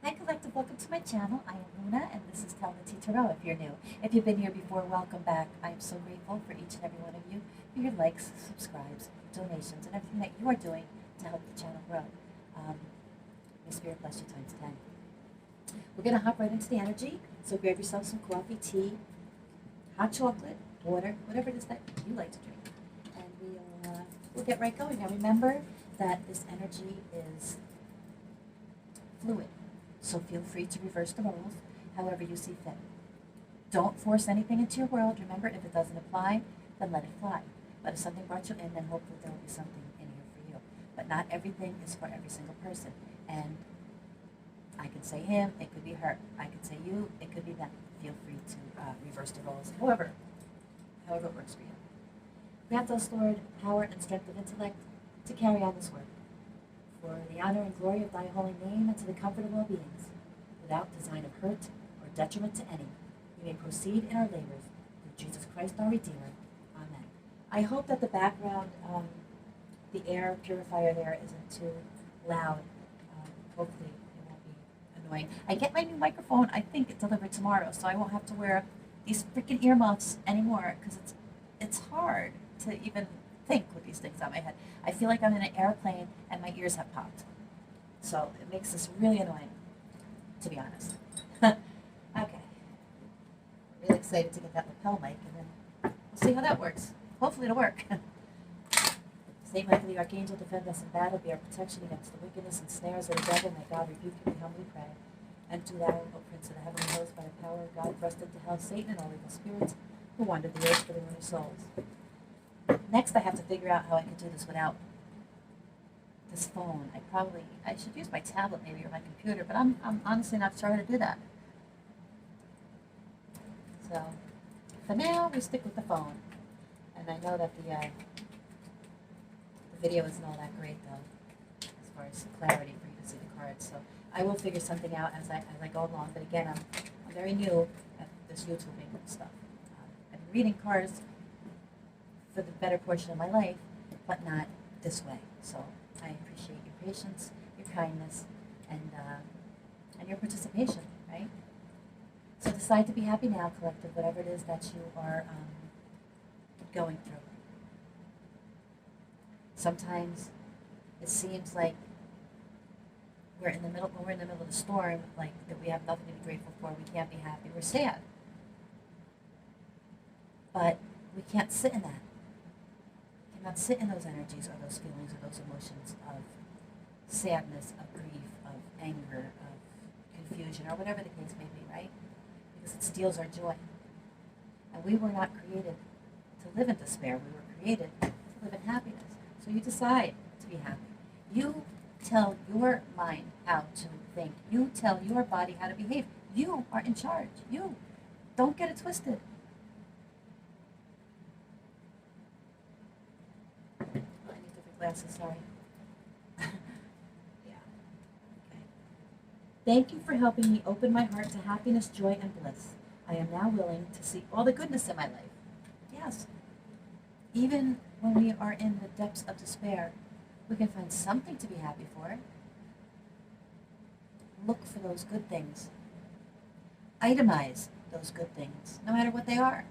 Hi Collective, welcome to my channel. I am Luna and this is Tellin if you're new. If you've been here before, welcome back. I am so grateful for each and every one of you for your likes, subscribes, donations, and everything that you are doing to help the channel grow. May Spirit bless you times 10. We're going to hop right into the energy, so grab yourself some coffee, tea, hot chocolate, water, whatever it is that you like to drink. And we'll get right going. Now remember that this energy is fluid. So feel free to reverse the roles however you see fit. Don't force anything into your world. Remember, if it doesn't apply, then let it fly. But if something brought you in, then hopefully there will be something in here for you. But not everything is for every single person. And I can say him, it could be her. I could say you, it could be them. Feel free to reverse the roles, however it works for you. Grant us, Lord, power and strength of intellect to carry on this work, for the honor and glory of thy holy name, and to the comfort of all beings, without design of hurt or detriment to any, we may proceed in our labors through Jesus Christ our Redeemer. Amen. I hope that the background, the air purifier there isn't too loud. Hopefully it won't be annoying. I get my new microphone, I think it's delivered tomorrow, so I won't have to wear these freaking earmuffs anymore, because it's hard to even think with these things on my head. I feel like I'm in an airplane and my ears have popped. So it makes this really annoying, to be honest. Okay. Really excited to get that lapel mic, and then we'll see how that works. Hopefully it'll work. Saint Michael the Archangel, defend us in battle, be our protection against the wickedness and snares of the devil. May God rebuke you, we humbly pray. And to thou, O Prince of the heavenly host, by the power of God, thrust into hell Satan and all evil spirits who wander the earth for the ruin of souls. Next, I have to figure out how I can do this without this phone. I should use my tablet maybe, or my computer, but I'm honestly not sure how to do that. So, for now, we stick with the phone. And I know that the video isn't all that great, though, as far as clarity for you to see the cards. So I will figure something out as I go along. But again, I'm very new at this YouTubing stuff. I've been reading cards for the better portion of my life, but not this way. So I appreciate your patience, your kindness, and your participation, right? So decide to be happy now, Collective, whatever it is that you are going through. Sometimes it seems like when we're in the middle of the storm, like that we have nothing to be grateful for, we can't be happy, we're sad. But we can't sit in that. Not sit in those energies or those feelings or those emotions of sadness, of grief, of anger, of confusion, or whatever the case may be, right? Because it steals our joy. And we were not created to live in despair. We were created to live in happiness. So you decide to be happy. You tell your mind how to think. You tell your body how to behave. You are in charge. You. Don't get it twisted. Glasses, sorry. Yeah. Okay. Thank you for helping me open my heart to happiness, joy, and bliss. I am now willing to see all the goodness in my life. Yes. Even when we are in the depths of despair, we can find something to be happy for. Look for those good things. Itemize those good things, no matter what they are.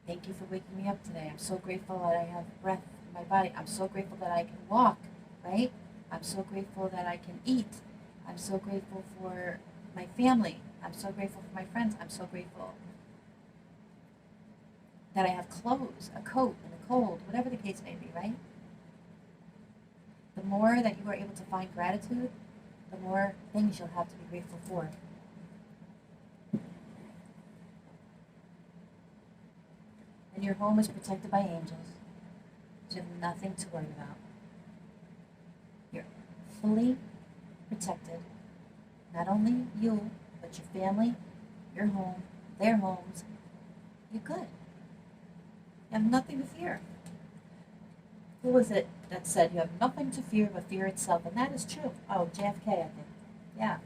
Thank you for waking me up today. I'm so grateful that I have breath my body. I'm so grateful that I can walk, right? I'm so grateful that I can eat. I'm so grateful for my family. I'm so grateful for my friends. I'm so grateful that I have clothes, a coat in the cold, whatever the case may be, right? The more that you are able to find gratitude, the more things you'll have to be grateful for. And your home is protected by angels. You have nothing to worry about. You're fully protected. Not only you, but your family, your home, their homes. You're good. You have nothing to fear. Who was it that said you have nothing to fear but fear itself? And that is true. Oh, JFK, I think. Yeah.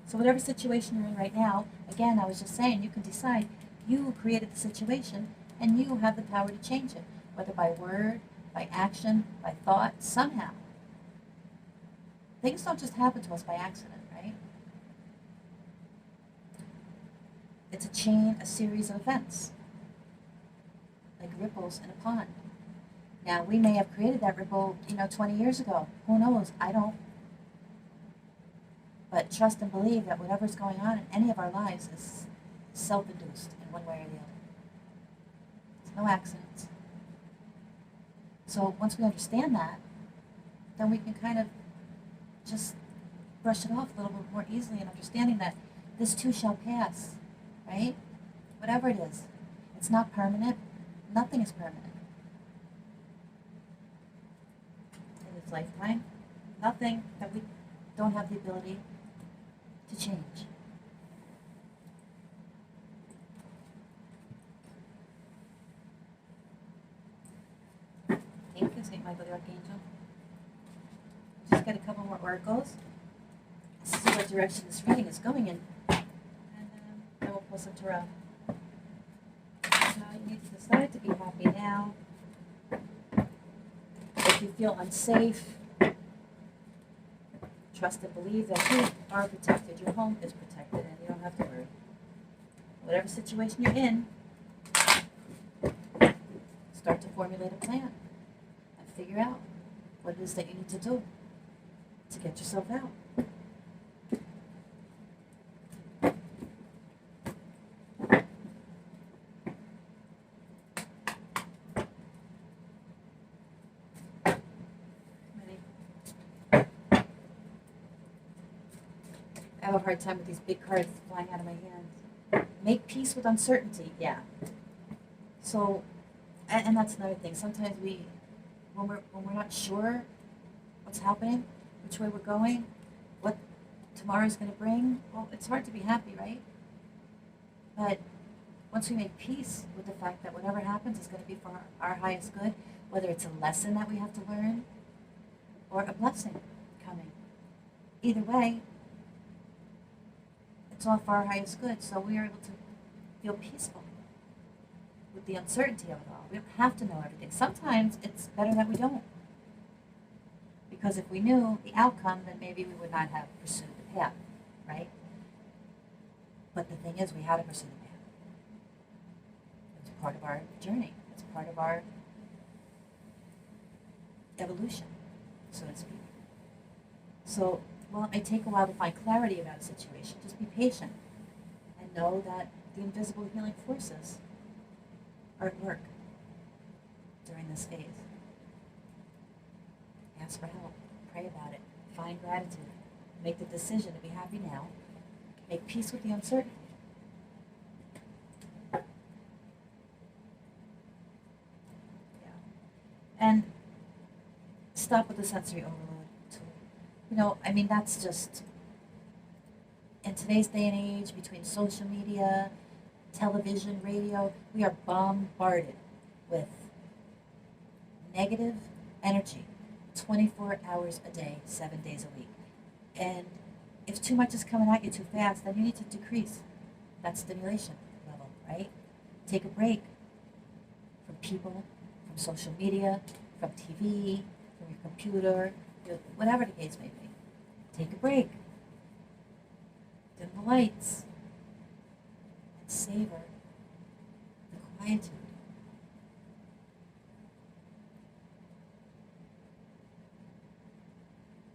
So whatever situation you're in right now, again, I was just saying, you can decide. You created the situation, and you have the power to change it, whether by word, by action, by thought, somehow. Things don't just happen to us by accident. It's a chain, a series of events, like ripples in a pond. Now, we may have created that ripple, 20 years ago. Who knows? I don't. But trust and believe that whatever's going on in any of our lives is self-induced in one way or the other. There's no accidents. So once we understand that, then we can kind of just brush it off a little bit more easily and understanding that this too shall pass, right? Whatever it is. It's not permanent. Nothing is permanent. In this lifetime, nothing that we don't have the ability to change. Thank you, St. Michael the Archangel. Just get a couple more oracles. See what direction this reading is going in. And then we'll pull some tarot. Now you need to decide to be happy now. If you feel unsafe, trust and believe that you are protected. Your home is protected and you don't have to worry. Whatever situation you're in, start to formulate a plan and figure out what it is that you need to do to get yourself out. I have a hard time with these big cards flying out of my hands. Make peace with uncertainty, yeah. So, and that's another thing. Sometimes when we're not sure what's happening, which way we're going, what tomorrow's going to bring, well, it's hard to be happy, right? But once we make peace with the fact that whatever happens is going to be for our highest good, whether it's a lesson that we have to learn or a blessing coming, either way, it's all for our highest good. So we are able to feel peaceful with the uncertainty of it all. We don't have to know everything. Sometimes it's better that we don't. Because if we knew the outcome, then maybe we would not have pursued the path, right? But the thing is, we had to pursue the path. It's part of our journey. It's part of our evolution, so to speak. So, while it may take a while to find clarity about a situation, just be patient and know that the invisible healing forces are at work during this phase. Ask for help, pray about it, find gratitude, make the decision to be happy now, make peace with the uncertainty. Yeah. And stop with the sensory overload. That's just, in today's day and age, between social media, television, radio, we are bombarded with negative energy 24 hours a day, 7 days a week. And if too much is coming at you too fast, then you need to decrease that stimulation level, right? Take a break from people, from social media, from TV, from your computer, whatever the case may be. Take a break. Dim the lights. And savor the quietude.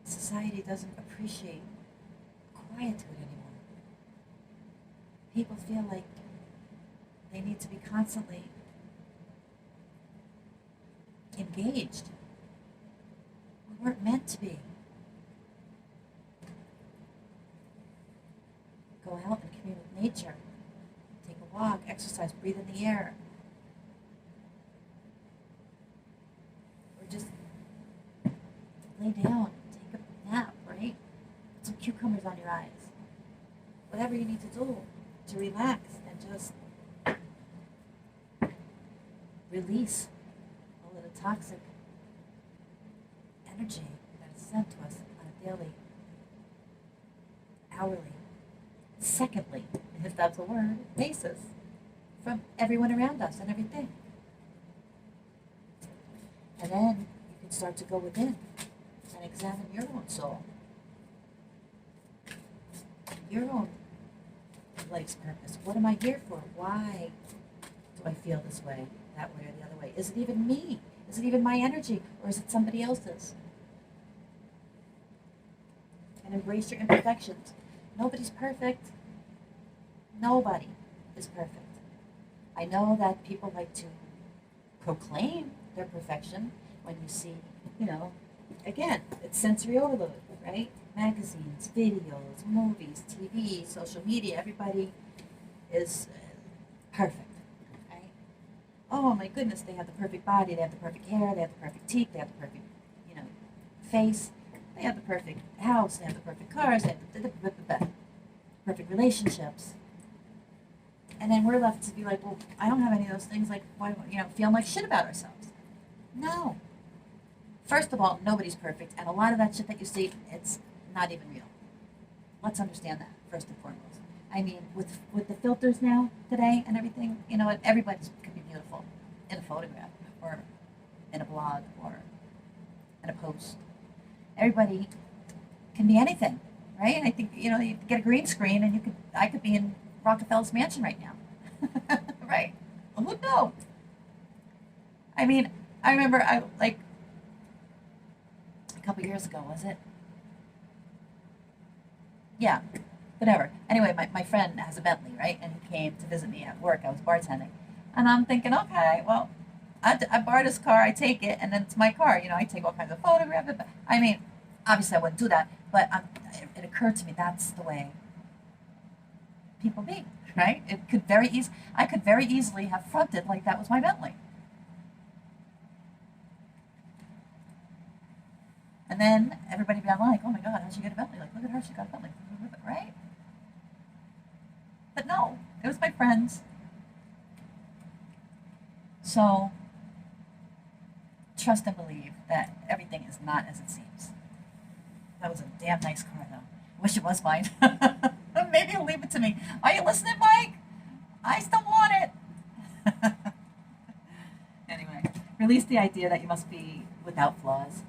Society doesn't appreciate quietude anymore. People feel like they need to be constantly engaged. We weren't meant to be. Go out and commune with nature. Take a walk, exercise, breathe in the air. Or just lay down, take a nap, right? Put some cucumbers on your eyes. Whatever you need to do to relax and just release all of the toxic energy that is sent to us on a daily, hourly, secondly, if that's a word, basis from everyone around us and everything. And then you can start to go within and examine your own soul, your own life's purpose? What am I here for? Why do I feel this way, that way, or the other way? Is it even me? Is it even my energy? Or is it somebody else's? And embrace your imperfections. Nobody's perfect. Nobody is perfect. I know that people like to proclaim their perfection when you see, again, it's sensory overload, right? Magazines, videos, movies, TV, social media, everybody is perfect, right? Oh my goodness, they have the perfect body, they have the perfect hair, they have the perfect teeth, they have the perfect, face, they have the perfect house, they have the perfect cars, they have the perfect relationships. And then we're left to be like, well, I don't have any of those things, like, why, feeling like shit about ourselves. No. First of all, nobody's perfect, and a lot of that shit that you see, it's not even real. Let's understand that, first and foremost. I mean, with the filters now, today, and everything, everybody can be beautiful in a photograph, or in a blog, or in a post. Everybody can be anything, right? I think, you get a green screen, and I could be in Rockefeller's mansion right now, right? Well, who knows? I mean, I remember, a couple years ago, was it? Yeah, whatever. Anyway, my friend has a Bentley, right? And he came to visit me at work. I was bartending. And I'm thinking, okay, well, I borrowed his car, I take it, and then it's my car. I take all kinds of photographs. I mean, obviously I wouldn't do that, but it occurred to me that's the way people be, right? I could very easily have fronted like that was my Bentley. And then everybody be like, oh my God, how'd she get a Bentley? Like, look at her, she got a Bentley, right? But no, it was my friends. So, trust and believe that everything is not as it seems. That was a damn nice car, though. Wish it was mine. Maybe he'll leave it to me. Are you listening, Mike? I still want it. Anyway, release the idea that you must be without flaws.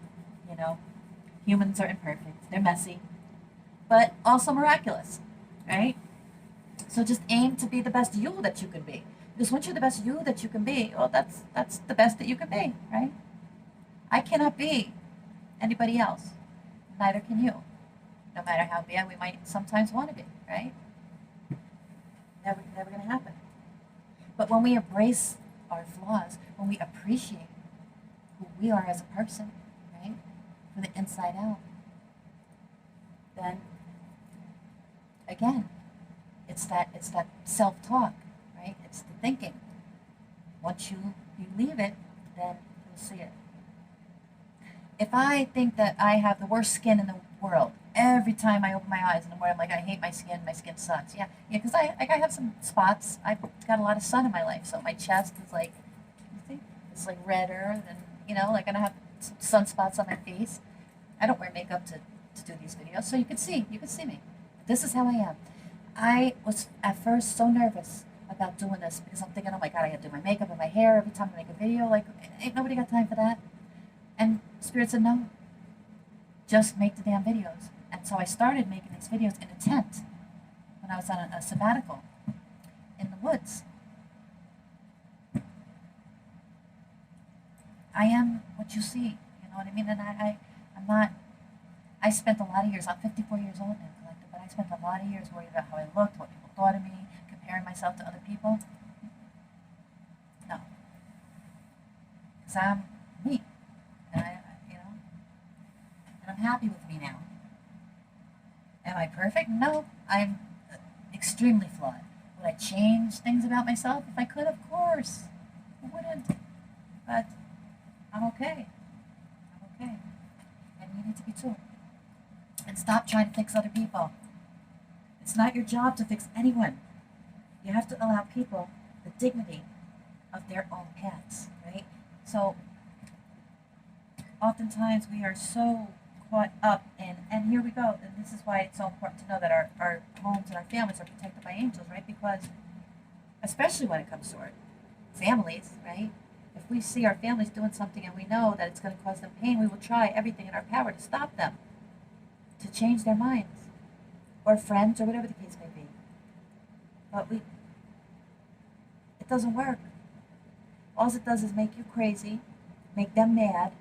Humans are imperfect. They're messy, but also miraculous, right? So just aim to be the best you that you can be. Because once you're the best you that you can be, well, that's the best that you can be, right? I cannot be anybody else. Neither can you. No matter how bad we might sometimes want to be, right? Never going to happen. But when we embrace our flaws, when we appreciate who we are as a person, right, from the inside out, then again, it's that self-talk, right? It's the thinking. Once you leave it, then you'll see it. If I think that I have the worst skin in the world, every time I open my eyes in the morning, I'm like, I hate my skin sucks. Yeah, because I have some spots. I've got a lot of sun in my life, so my chest is like, you see, it's like redder than, and I have some sunspots on my face. I don't wear makeup to do these videos, so you can see me. This is how I am. I was at first so nervous about doing this because I'm thinking, oh my God, I have to do my makeup and my hair every time I make a video. Like, ain't nobody got time for that. And Spirit said, no, just make the damn videos. And so I started making these videos in a tent when I was on a sabbatical in the woods. I am what you see, you know what I mean? And I'm not, I spent a lot of years, I'm 54 years old now, collective, but I spent a lot of years worried about how I looked, what people thought of me, comparing myself to other people. No. Because I'm me. And and I'm happy with me now. Am I perfect? No, I'm extremely flawed. Would I change things about myself if I could? Of course. I wouldn't. But I'm okay. I'm okay. And you need to be too. And stop trying to fix other people. It's not your job to fix anyone. You have to allow people the dignity of their own paths, right? So, oftentimes we are so caught up in, and here we go, and this is why it's so important to know that our homes and our families are protected by angels, right? Because, especially when it comes to our families, right? If we see our families doing something and we know that it's going to cause them pain, we will try everything in our power to stop them, to change their minds, or friends, or whatever the case may be. But it doesn't work. All it does is make you crazy, make them mad,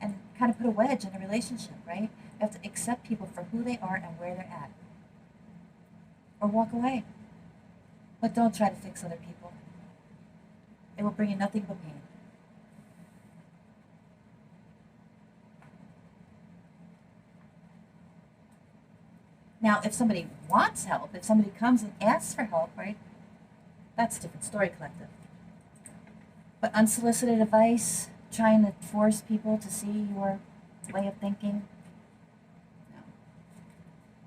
and kind of put a wedge in a relationship, right? You have to accept people for who they are and where they're at. Or walk away. But don't try to fix other people. It will bring you nothing but pain. Now, if somebody wants help, if somebody comes and asks for help, right, that's a different story, collective. But unsolicited advice, trying to force people to see your way of thinking, no.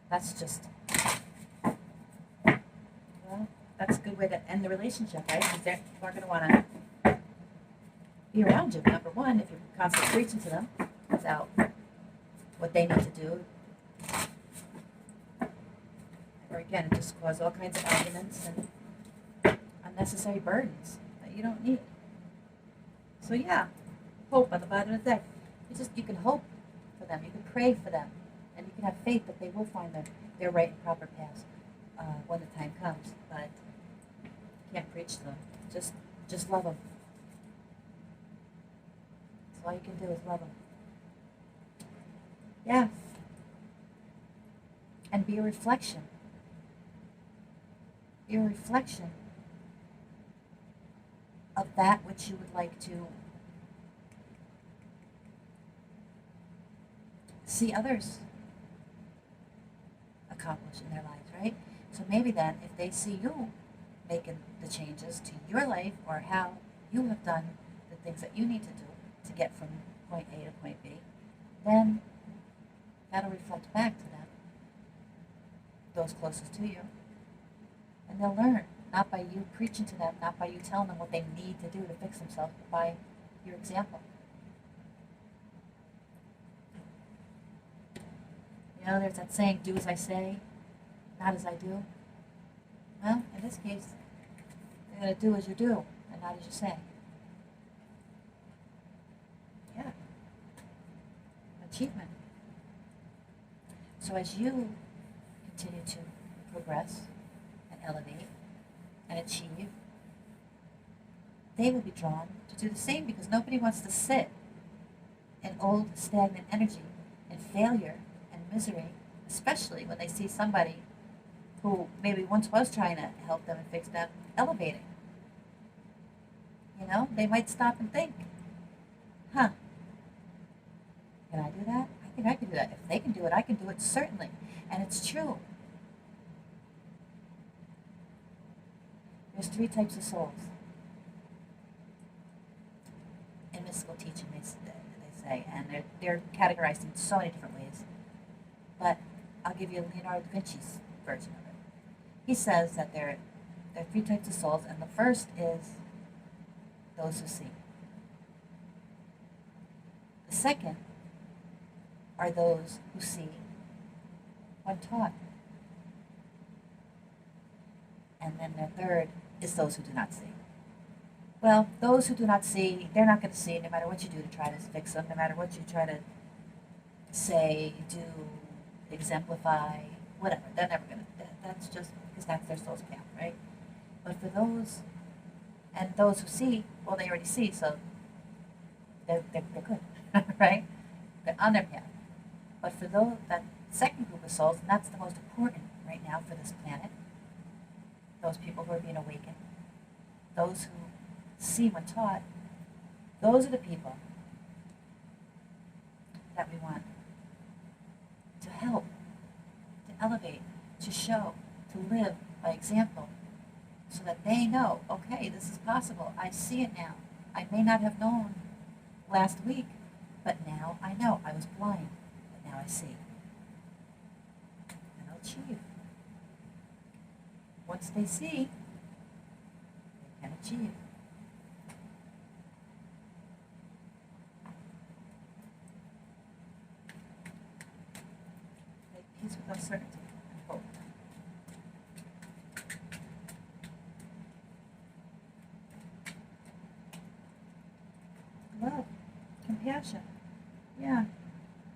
That's just, well, that's a good way to end the relationship, right? Because people aren't going to want to be around you, number one, if you're constantly preaching to them about what they need to do. Or again, it just causes all kinds of arguments and unnecessary burdens that you don't need. So yeah, hope on the bottom of the deck. You can hope for them, you can pray for them, and you can have faith that they will find their right and proper path when the time comes. But you can't preach to them. Just love them. That's all you can do is love them. Yeah. And be a reflection. Be a reflection of that which you would like to see others accomplish in their lives, right? So maybe then, if they see you making the changes to your life or how you have done the things that you need to do to get from point A to point B, then that'll reflect back to them, those closest to you. And they'll learn, not by you preaching to them, not by you telling them what they need to do to fix themselves, but by your example. You know, there's that saying, do as I say, not as I do. Well, in this case, you're going to do as you do, and not as you say. Yeah. Achievement. So as you continue to progress and elevate and achieve, they will be drawn to do the same, because nobody wants to sit in old stagnant energy and failure and misery, especially when they see somebody who maybe once was trying to help them and fix them elevating. You know, they might stop and think, huh, can I do that? I think I can do that. If they can do it, I can do it, certainly. And it's true. There's 3 types of souls. In mystical teaching, they say, and they're categorized in so many different ways. But I'll give you Leonardo da Vinci's version of it. He says that there are 3 types of souls, and the first is those who see. The second are those who see when taught. And then the third is those who do not see. Well, those who do not see, they're not going to see no matter what you do to try to fix them, no matter what you try to say, do, exemplify, whatever. They're never going to. That's just because that's their soul's path, right? But for those, and those who see, well, they already see, so they're good, right? They're on their path. But for those, that second group of souls, and that's the most important right now for this planet, those people who are being awakened, those who see when taught, those are the people that we want to help, to elevate, to show, to live by example, so that they know, okay, this is possible. I see it now. I may not have known last week, but now I know. I was blind, but now I see. And I'll achieve. Once they see, they can achieve. Make peace with uncertainty and hope. Love, compassion. Yeah.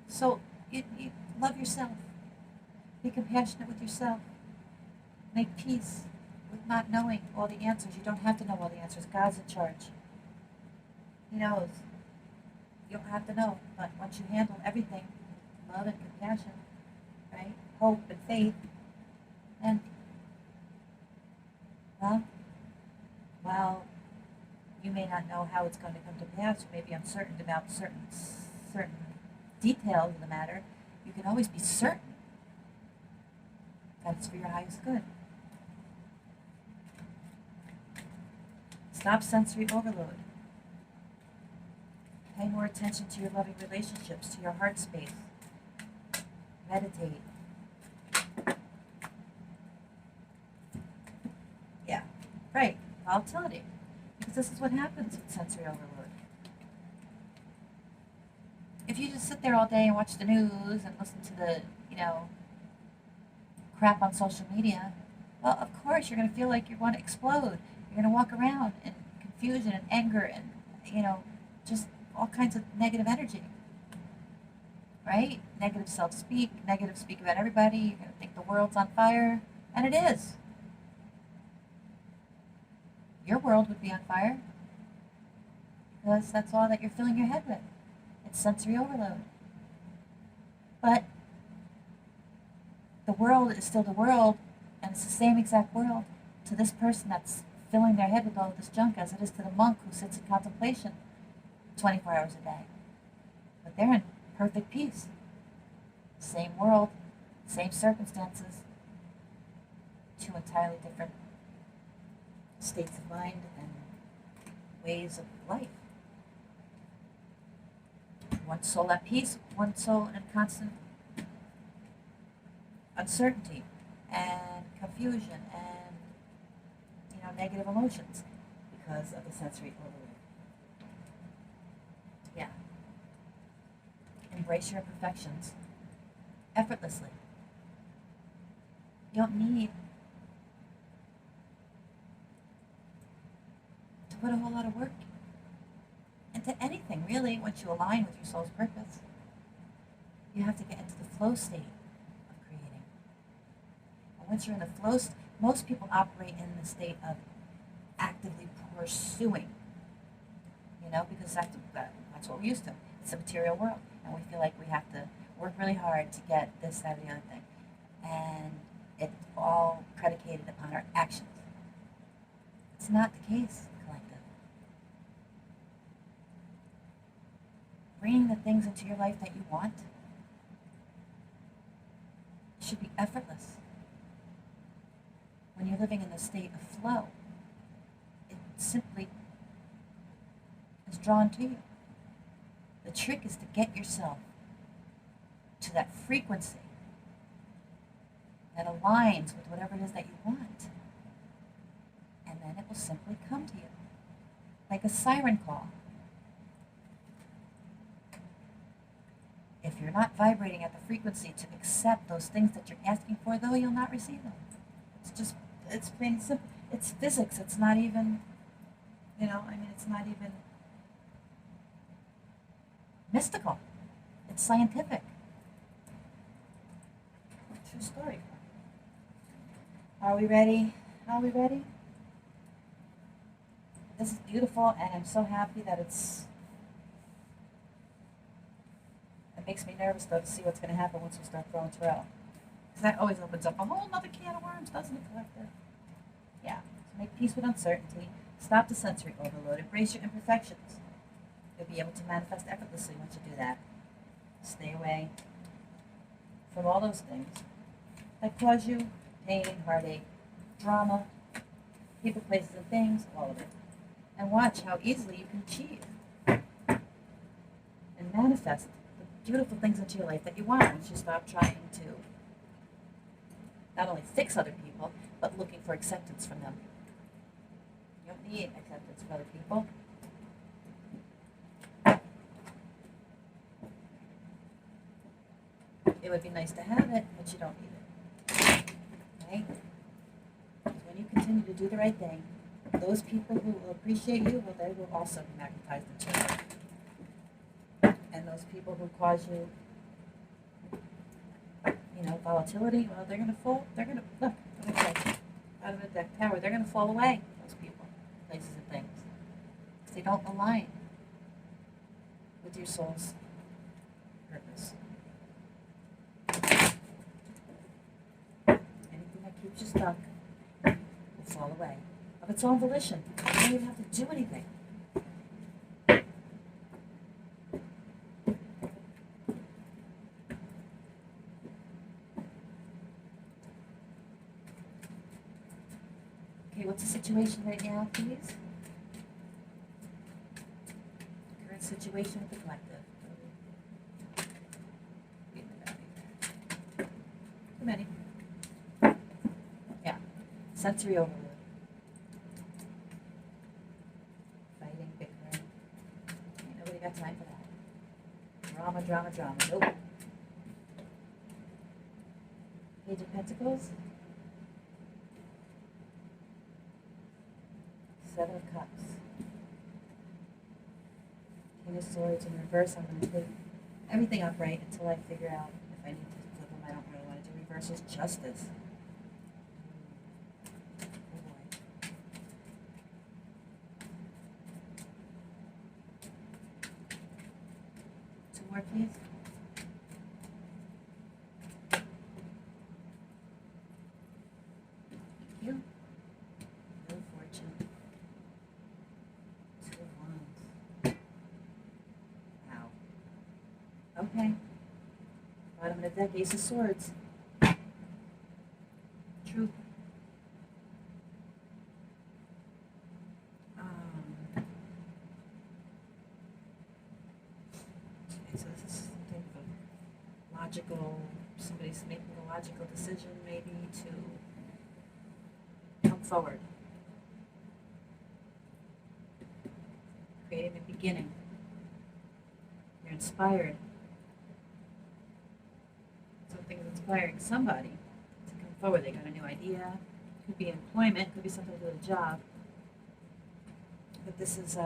So you love yourself. Be compassionate with yourself. Make peace with not knowing all the answers. You don't have to know all the answers. God's in charge. He knows. You don't have to know. But once you handle everything, love and compassion, right? Hope and faith, and, well, you may not know how it's going to come to pass. You may be uncertain about certain details of the matter. You can always be certain that it's for your highest good. Stop sensory overload. Pay more attention to your loving relationships, to your heart space. Meditate. Yeah, right. Volatility. Because this is what happens with sensory overload. If you just sit there all day and watch the news and listen to the, crap on social media, well, of course you're going to feel like you want to explode. You're going to walk around in confusion and anger and, just all kinds of negative energy. Right? Negative self-speak, negative speak about everybody. You're going to think the world's on fire. And it is. Your world would be on fire. Because that's all that you're filling your head with. It's sensory overload. But the world is still the world, and it's the same exact world to this person that's filling their head with all of this junk as it is to the monk who sits in contemplation 24 hours a day. But they're in perfect peace. Same world, same circumstances, two entirely different states of mind and ways of life. One soul at peace, one soul in constant uncertainty and confusion and negative emotions because of the sensory overload. Yeah. Embrace your imperfections effortlessly. You don't need to put a whole lot of work into anything, really, once you align with your soul's purpose. You have to get into the flow state of creating. And once you're in the flow state, most people operate in the state of actively pursuing, because that's what we're used to. It's a material world, and we feel like we have to work really hard to get this, that, or the other thing. And it's all predicated upon our actions. It's not the case, collective. Bringing the things into your life that you want should be effortless. When you're living in a state of flow, it simply is drawn to you. The trick is to get yourself to that frequency that aligns with whatever it is that you want. And then it will simply come to you. Like a siren call. If you're not vibrating at the frequency to accept those things that you're asking for, though, you'll not receive them. It's plain simple. It's physics. It's not even, it's not even mystical. It's scientific. True story. Are we ready? Are we ready? This is beautiful, and I'm so happy that it makes me nervous, though, to see what's going to happen once we start throwing tarot. Because that always opens up a whole other can of worms, doesn't it, collective? Yeah. So make peace with uncertainty. Stop the sensory overload. Embrace your imperfections. You'll be able to manifest effortlessly once you do that. Stay away from all those things that cause you pain, heartache, drama, people, places, and things, all of it. And watch how easily you can achieve and manifest the beautiful things into your life that you want once you stop trying to not only fix other people, but looking for acceptance from them. You don't need acceptance from other people. It would be nice to have it, but you don't need it. Right? When you continue to do the right thing, those people who will appreciate you, well, they will also be magnetized into you. And those people who cause you, volatility, well, they're going to fall. They're going to, look, let me tell you. Bottom of the deck, Tower. They're going to fall away, those people, places and things. Because they don't align with your soul's purpose. Anything that keeps you stuck will fall away of its own volition. You don't even have to do anything. Okay, what's the situation right now, please? Current situation with the collective. Too many. Yeah. Sensory overload. Fighting, bickering. Ain't nobody got time for that. Drama, drama, drama. Nope. Page of Pentacles. Seven of Cups. King of Swords in reverse. I'm going to take everything upright until I figure out if I need to flip them. I don't really want to do reverses. Justice. Oh boy. Two more, please. Thank you. No fortune. Two of Wands. Wow. Okay. Bottom of the deck, Ace of Swords. Truth. Okay, so this is something of a logical, somebody's making a logical decision maybe to come forward. Creating a beginning. You're inspired. Something is inspiring somebody to come forward. They got a new idea. Could be employment, could be something to do with a job. But this is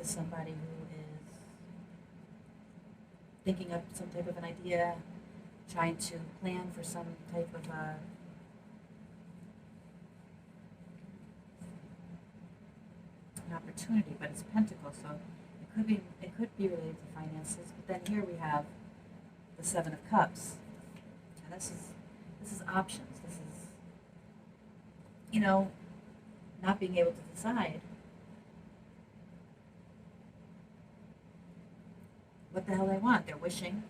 somebody who is thinking of some type of an idea, trying to plan for some type of an opportunity, but it's Pentacles, so it could be related to finances. But then here we have the Seven of Cups. And this is options. This is, you know, not being able to decide what the hell they want. They're wishing,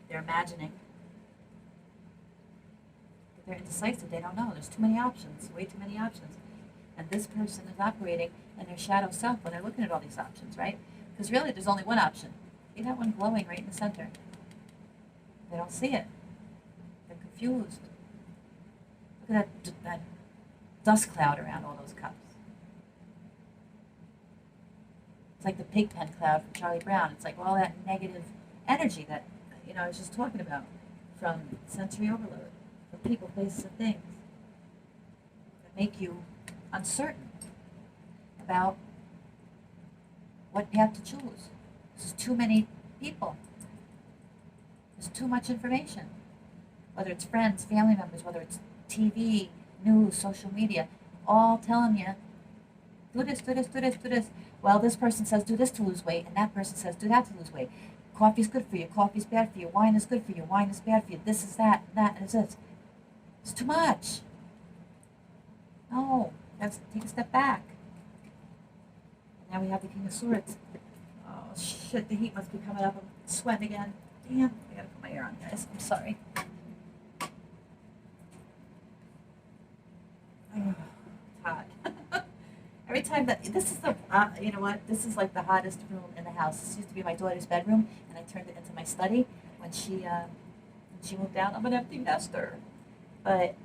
they're imagining, but they're indecisive. They don't know. There's too many options, way too many options. And this person is operating in their shadow self when they're looking at all these options, right? Because really, there's only one option. See that one glowing right in the center? They don't see it. They're confused. Look at that dust cloud around all those cups. It's like the pig pen cloud from Charlie Brown. It's like all that negative energy that, you know, I was just talking about from sensory overload, from people, places, and things that make you uncertain about what path to choose. There's too many people. There's too much information. Whether it's friends, family members, whether it's TV, news, social media, all telling you, do this, do this, do this, do this. Well, this person says do this to lose weight, and that person says do that to lose weight. Coffee's good for you, coffee's bad for you, wine is good for you, wine is bad for you, this is that, and that is this. It's too much. No, let's take a step back. And now we have the King of Swords. Oh, shit, the heat must be coming up. I'm sweating again. Damn, I gotta put my hair on, guys. I'm sorry. Oh, it's hot. Every time that, this is the, you know what, this is like the hottest room in the house. This used to be my daughter's bedroom, and I turned it into my study. When she moved out, I'm an empty nester. But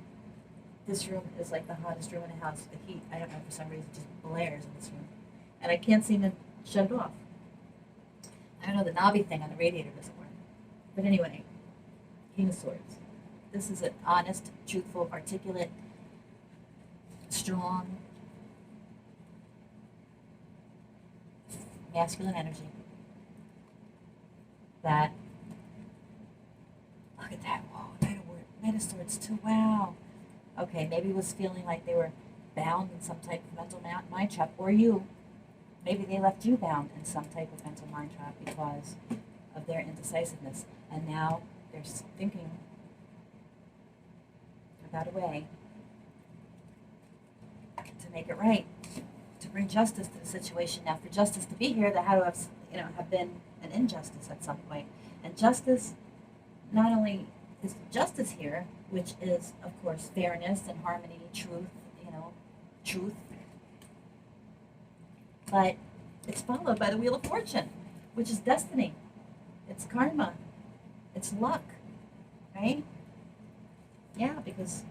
this room is like the hottest room in the house. The heat, I don't know, for some reason, just blares in this room. And I can't seem to shut it off. I don't know, the knobby thing on the radiator doesn't work. But anyway, King of Swords. This is an honest, truthful, articulate, strong, masculine energy that, look at that, whoa, Knight Knight of Swords too. Wow. Okay, maybe it was feeling like they were bound in some type of mental mind trap, or you. Maybe they left you bound in some type of mental mind trap because of their indecisiveness, and now they're thinking about a way to make it right, to bring justice to the situation. Now, for justice to be here, there had to have been an injustice at some point, and justice not only is justice here, which is of course fairness and harmony, truth, truth, but it's followed by the Wheel of Fortune, which is destiny. It's karma. It's luck, right? Yeah, because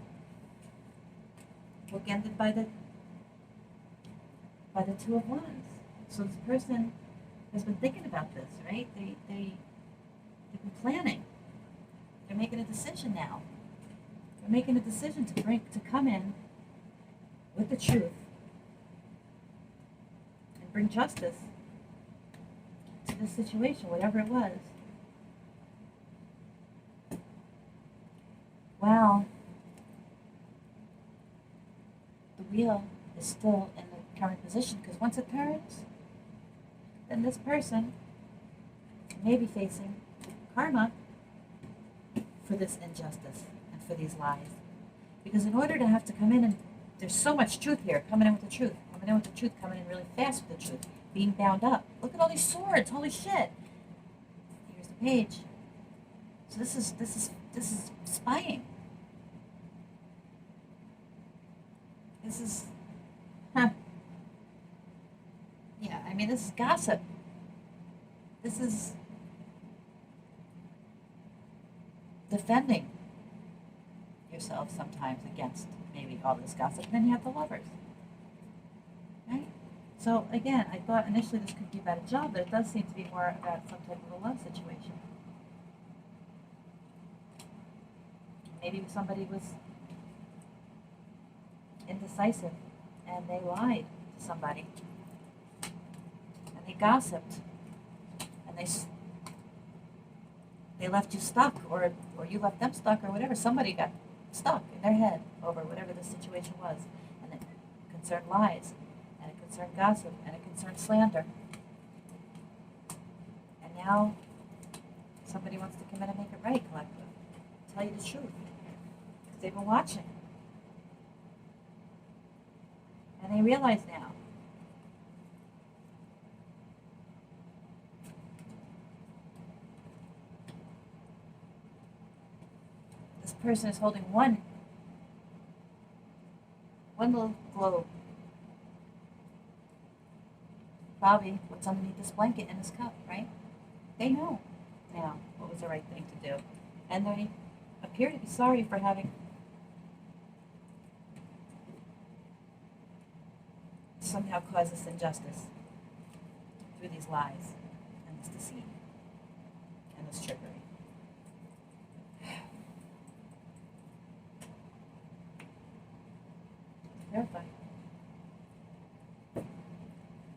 bookended by the Two of Wands. So this person has been thinking about this, right? They've been planning. They're making a decision now. They're making a decision to come in with the truth and bring justice to this situation, whatever it was. Wow. The wheel is still in the current position, because once it turns, then this person may be facing karma for this injustice and for these lies. Because in order to have to come in, and there's so much truth here, coming in with the truth, coming in really fast with the truth, being bound up. Look at all these swords, holy shit. Here's the page. So this is spying. This is, yeah, I mean, this is gossip. This is defending yourself sometimes against maybe all this gossip. And then you have the Lovers, right? So again, I thought initially this could be about a job, but it does seem to be more about some type of a love situation. Maybe somebody was indecisive and they lied to somebody and they gossiped and they left you stuck, or you left them stuck, or whatever. Somebody got stuck in their head over whatever the situation was, and it concerned lies, and it concerned gossip, and it concerned slander. And now somebody wants to come in and make it right, collective, tell you the truth, because they've been watching. And they realize now this person is holding one little globe, probably what's underneath this blanket in this cup, right? They know now what was the right thing to do, and they appear to be sorry for having somehow caused this injustice through these lies and this deceit and this trickery. Clarify.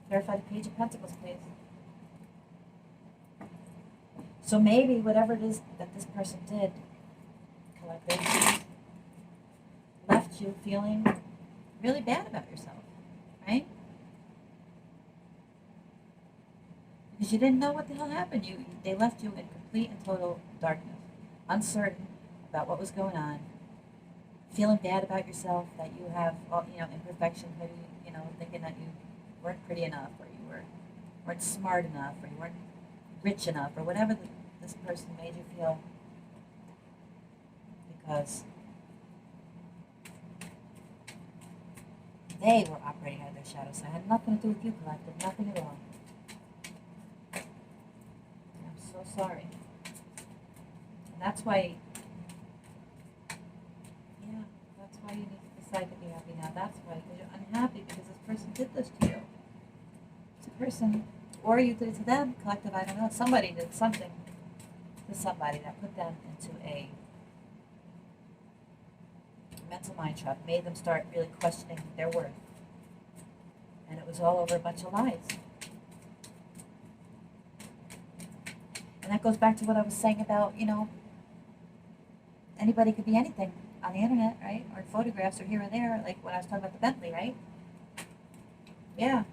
Clarify the Page of Pentacles, please. So maybe whatever it is that this person did, collective, left you feeling really bad about yourself, right? Because you didn't know what the hell happened. They left you in complete and total darkness, uncertain about what was going on, feeling bad about yourself, that you have all, imperfection, maybe, thinking that you weren't pretty enough, or you weren't smart enough, or you weren't rich enough, or whatever this person made you feel, because they were operating out of their shadow side. It had nothing to do with you, collective, nothing at all. I'm so sorry. And that's why you need to decide to be happy now. That's why, because you're unhappy because this person did this to you. It's a person, or you did it to them, collective, I don't know. Somebody did something to somebody that put them into a mental mind trap, made them start really questioning their worth. And it was all over a bunch of lies. And that goes back to what I was saying about, anybody could be anything on the internet, right? Or photographs, or here or there, like when I was talking about the Bentley, right? Yeah.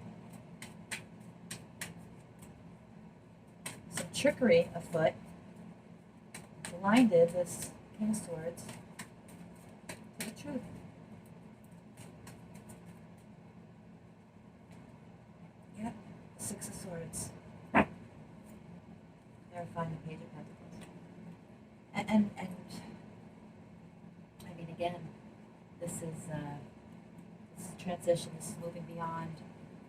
Some trickery afoot blinded this King of Swords to the truth. Yep, Six of Swords. Clarifying the Page of Pentacles. And I mean, again, this is transition. This is moving beyond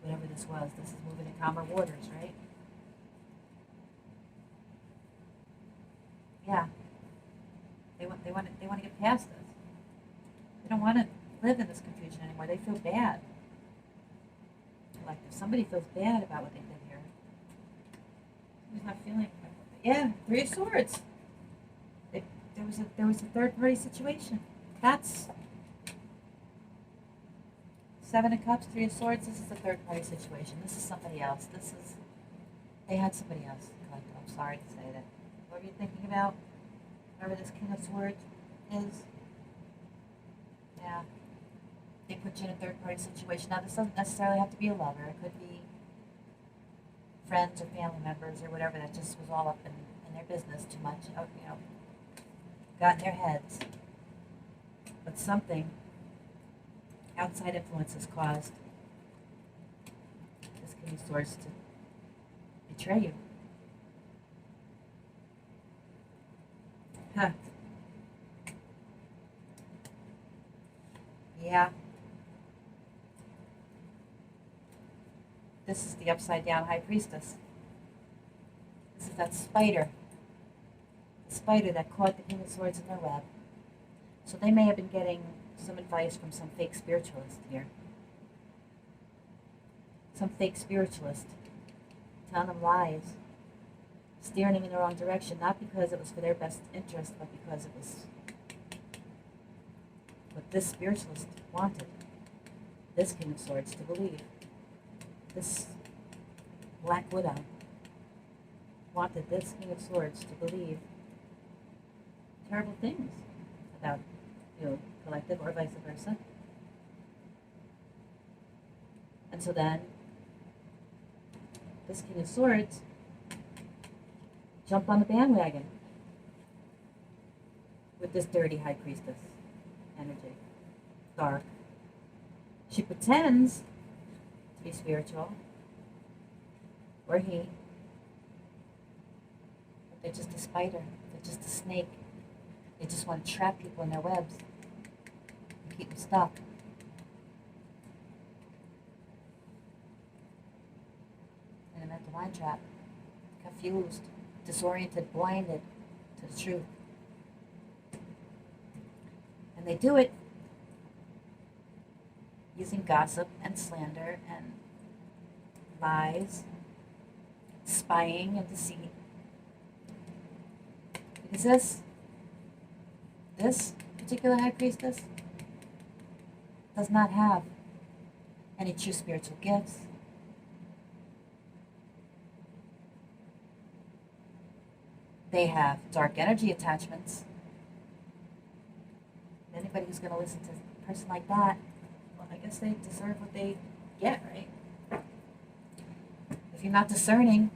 whatever this was. This is moving in calmer waters, right? Yeah. They want to get past this. They don't want to live in this confusion anymore. They feel bad. Like if somebody feels bad about what they did here, who's not feeling? Yeah, Three of Swords. There was a third party situation. That's Seven of Cups, Three of Swords. This is a third party situation. This is somebody else. They had somebody else. I'm sorry to say that. What are you thinking about? Whatever this King of Swords is. Yeah. They put you in a third party situation. Now this doesn't necessarily have to be a lover. It could be friends or family members or whatever that just was all up in their business too much. Got in their heads. But something outside influences caused this King of Swords to betray you. Huh. Yeah. This is the upside down High Priestess. This is that spider. The spider that caught the King of Swords in their web. So they may have been getting some advice from some fake spiritualist here. Some fake spiritualist telling them lies, steering them in the wrong direction, not because it was for their best interest, but because it was what this spiritualist wanted this King of Swords to believe. This Black Widow wanted this King of Swords to believe terrible things about collective or vice versa. And so then this King of Swords jumped on the bandwagon with this dirty High Priestess energy. Dark. She pretends to be spiritual, or he, but they're just a spider. They're just a snake. They just want to trap people in their webs and keep them stuck. In a mental mind trap. Confused, disoriented, blinded to the truth. And they do it using gossip and slander and lies, spying and deceit. Because this particular High Priestess does not have any true spiritual gifts. They have dark energy attachments. Anybody who's going to listen to a person like that, well, I guess they deserve what they get, right? If you're not discerning,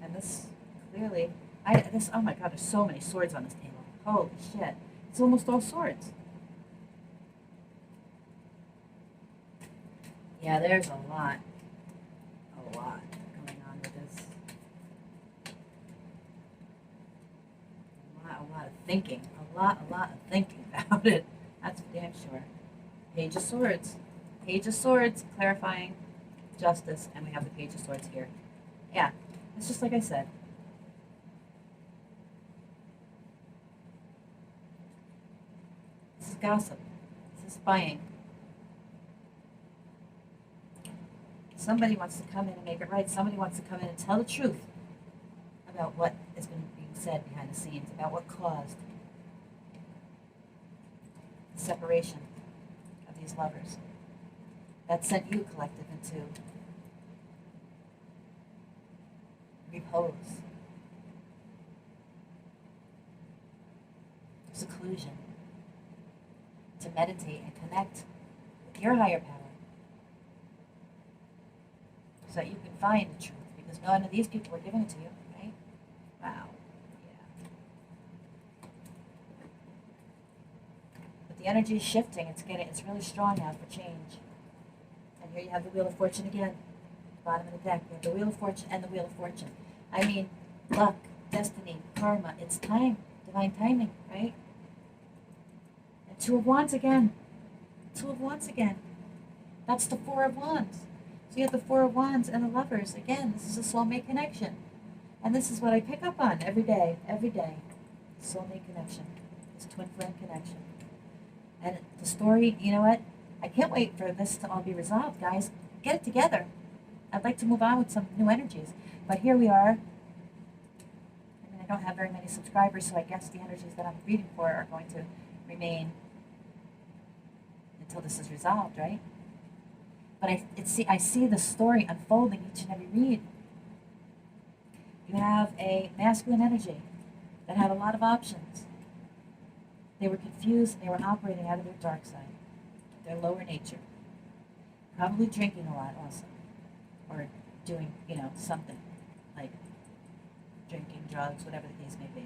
and this clearly, oh my God, there's so many swords on this table. Holy shit. It's almost all swords. Yeah, there's a lot going on with this. A lot of thinking. A lot of thinking about it. That's for damn sure. Page of Swords. Page of Swords, clarifying justice, and we have the Page of Swords here. Yeah, it's just like I said. This is gossip. This is spying. Somebody wants to come in and make it right. Somebody wants to come in and tell the truth about what has been being said behind the scenes, about what caused the separation of these lovers that sent you, collective, into repose, conclusion, to meditate and connect with your higher power so that you can find the truth, because none of these people are giving it to you, right? Wow. Yeah. But the energy is shifting. It's really strong now for change. And here you have the Wheel of Fortune again. Bottom of the deck. You have the Wheel of Fortune and the Wheel of Fortune. I mean, luck, destiny, karma. It's time. Divine timing, right? And Two of Wands again. Two of Wands again. That's the Four of Wands. So you have the Four of Wands and the Lovers. Again, this is a soulmate connection. And this is what I pick up on every day. Every day. Soulmate connection. This twin flame connection. And the story, you know what? I can't wait for this to all be resolved, guys. Get it together. I'd like to move on with some new energies. But here we are. I mean, I don't have very many subscribers, so I guess the energies that I'm reading for are going to remain until this is resolved, right? But I see the story unfolding each and every read. You have a masculine energy that had a lot of options. They were confused and they were operating out of their dark side, their lower nature. Probably drinking a lot also. Or doing, something like drinking, drugs, whatever the case may be.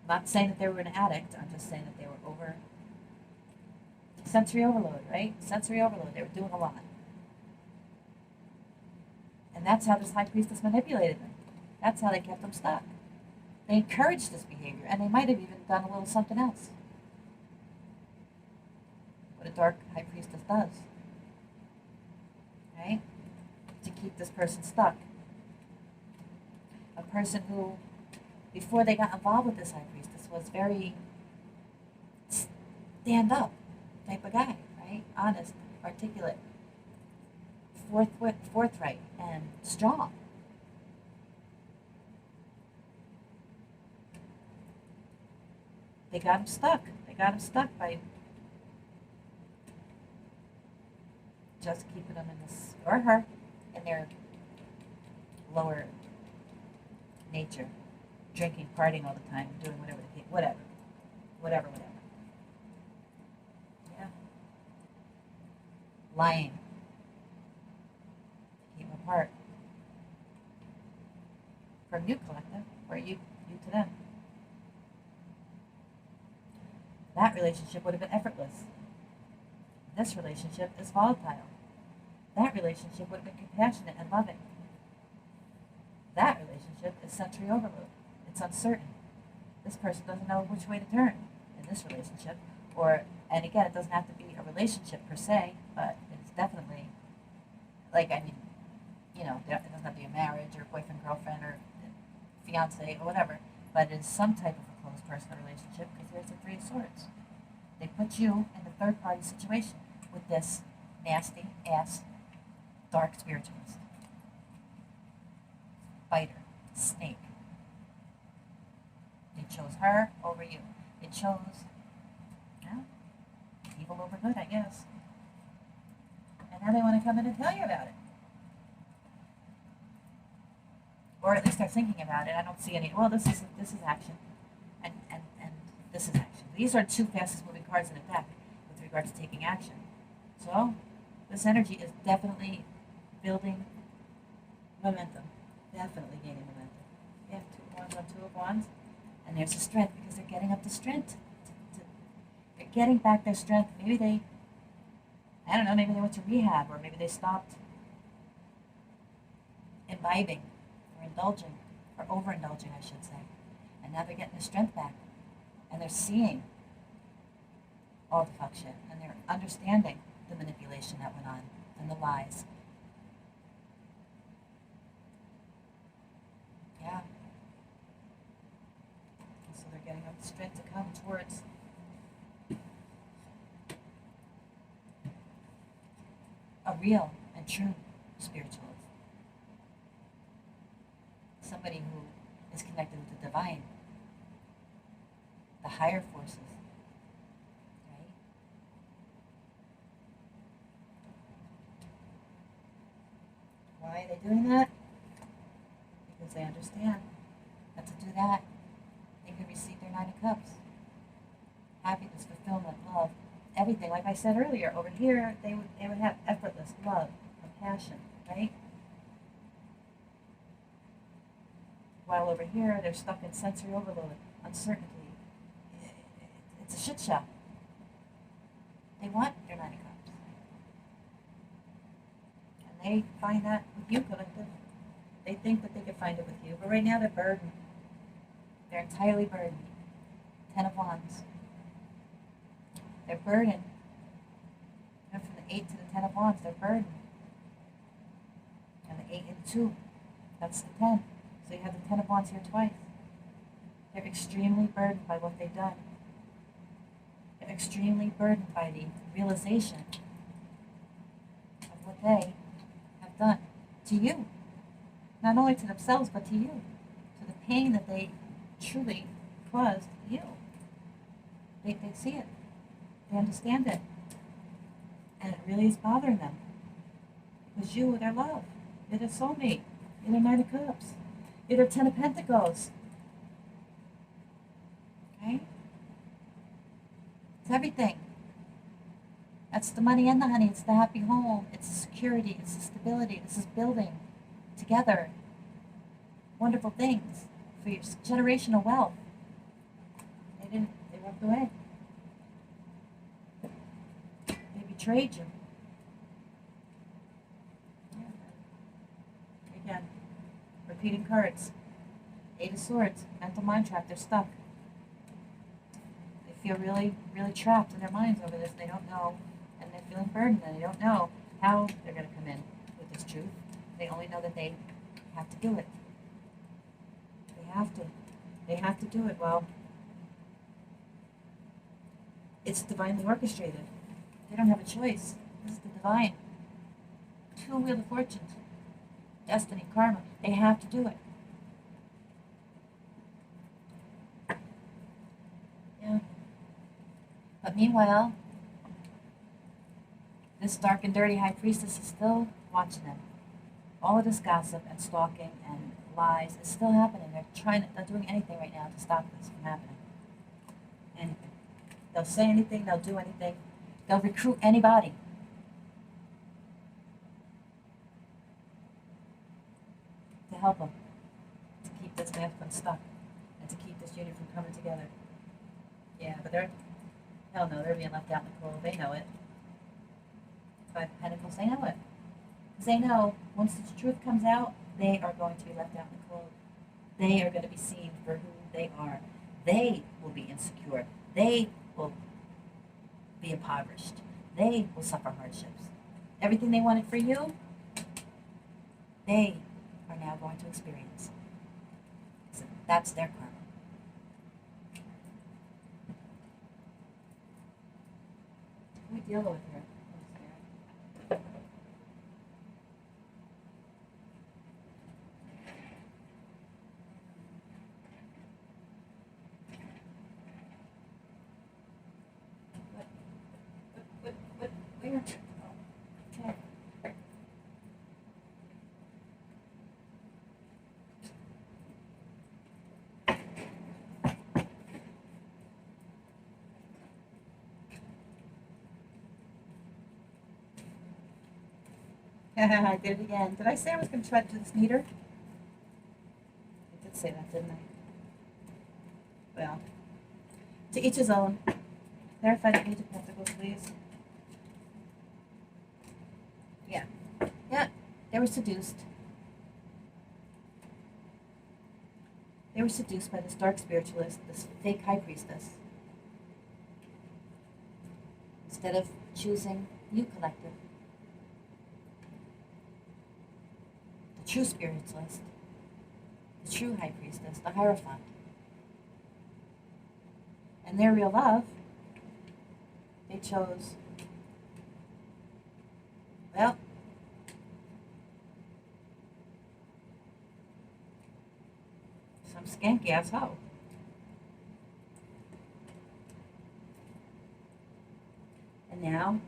I'm not saying that they were an addict. I'm just saying that they were sensory overload, right? Sensory overload. They were doing a lot. And that's how this high priestess manipulated them. That's how they kept them stuck. They encouraged this behavior, and they might have even done a little something else. What a dark high priestess does. Right? To keep this person stuck. A person who, before they got involved with this high priestess, was very stand-up type of guy, right? Honest, articulate, forthright, and strong. They got him stuck. They got him stuck by just keeping them in this, or her, in their lower nature, drinking, partying all the time, doing whatever. Yeah. Lying. Keep them apart. From you, collective, or you to them. That relationship would have been effortless. This relationship is volatile. That relationship would have been compassionate and loving. That relationship is sensory overload. It's uncertain. This person doesn't know which way to turn in this relationship. And again, it doesn't have to be a relationship per se, but it's definitely, it doesn't have to be a marriage or boyfriend, girlfriend, or fiance, or whatever, but it's some type of a close personal relationship, because there's the Three of Swords. They put you in the third-party situation with this nasty-ass dark spiritualist. Fighter. Snake. They chose her over you. They chose, evil over good, I guess. And now they want to come in and tell you about it. Or at least they're thinking about it. I don't see any, this is action. And this is action. These are two fastest moving cards in a deck with regard to taking action. So, this energy is definitely building momentum. Definitely gaining momentum. You have Two of Wands on Two of Wands. And there's the strength, because they're getting up the strength. They're getting back their strength. Maybe maybe they went to rehab, or maybe they stopped imbibing, or indulging, or overindulging, I should say. And now they're getting their strength back. And they're seeing all the fuck shit. And they're understanding the manipulation that went on, and the lies. Yeah. And so they're getting up the strength to come towards a real and true spiritualist. Somebody who is connected with the divine, the higher forces. Right? Why are they doing that? Because they understand that to do that, they could receive their Nine of Cups. everything. Like I said earlier, over here they would have effortless love, compassion, right? While over here they're stuck in sensory overload, uncertainty. It's a shit show. They want your Nine of Cups. And they find that with you, collective. They think that they can find it with you. But right now they're burdened. They're entirely burdened. Ten of Wands. They're burdened. And from the 8 to the Ten of Wands, they're burdened. And the 8 and 2, that's the 10. So you have the Ten of Wands here twice. They're extremely burdened by what they've done. They're extremely burdened by the realization of what they have done to you. Not only to themselves, but to you. To the pain that they truly caused you. They see it. They understand it. And it really is bothering them. Because you are their love. You're their soulmate. You're their Nine of Cups. You're their Ten of Pentacles. Okay? It's everything. That's the money and the honey. It's the happy home. It's the security. It's the stability. This is building together wonderful things for your generational wealth. They walked away. They betrayed you. Yeah. Again, repeating cards. 8 of Swords, mental mind trap. They're stuck. They feel really, really trapped in their minds over this. They don't know, and they're feeling burdened, and they don't know how they're going to come in with this truth. They only know that they have to do it. They have to. They have to do it. Well, it's divinely orchestrated. They don't have a choice. This is the divine. 2 Wheel of Fortune. Destiny, karma. They have to do it. Yeah. But meanwhile, this dark and dirty high priestess is still watching them. All of this gossip and stalking and lies is still happening. They're doing anything right now to stop this from happening. Anything. They'll say anything, they'll do anything. They'll recruit anybody. To help them. To keep this man unstuck. And to keep this unit from coming together. Yeah, but hell no, they're being left out in the cold. They know it. 5 of Pentacles, they know it. Because they know once the truth comes out, they are going to be left out in the cold. They are going to be seen for who they are. They will be insecure. They will be impoverished. They will suffer hardships. Everything they wanted for you, they are now going to experience. So that's their karma. Who are we dealing with here? Where? Oh, okay. I did it again. Did I say I was going to try to do this neater? I did say that, didn't I? Well, to each his own. Clarify the Page of Pentacles, please. Yeah. Yeah, they were seduced. They were seduced by this dark spiritualist, this fake high priestess. Instead of choosing you, collective. The true spiritualist. The true high priestess, the Hierophant. And their real love, they chose, well, some skanky asshole. And now,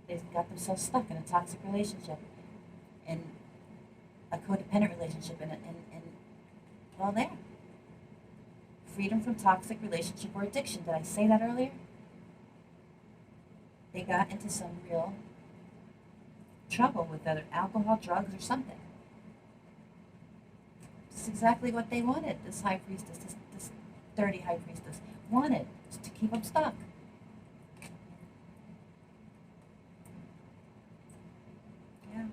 they've got themselves stuck in a toxic relationship, in a codependent relationship, and well, there. Freedom from toxic relationship or addiction. Did I say that earlier? they got into some real trouble with either alcohol, drugs, or something. It's exactly what they wanted. This high priestess, this dirty high priestess, wanted to keep them stuck. Yeah.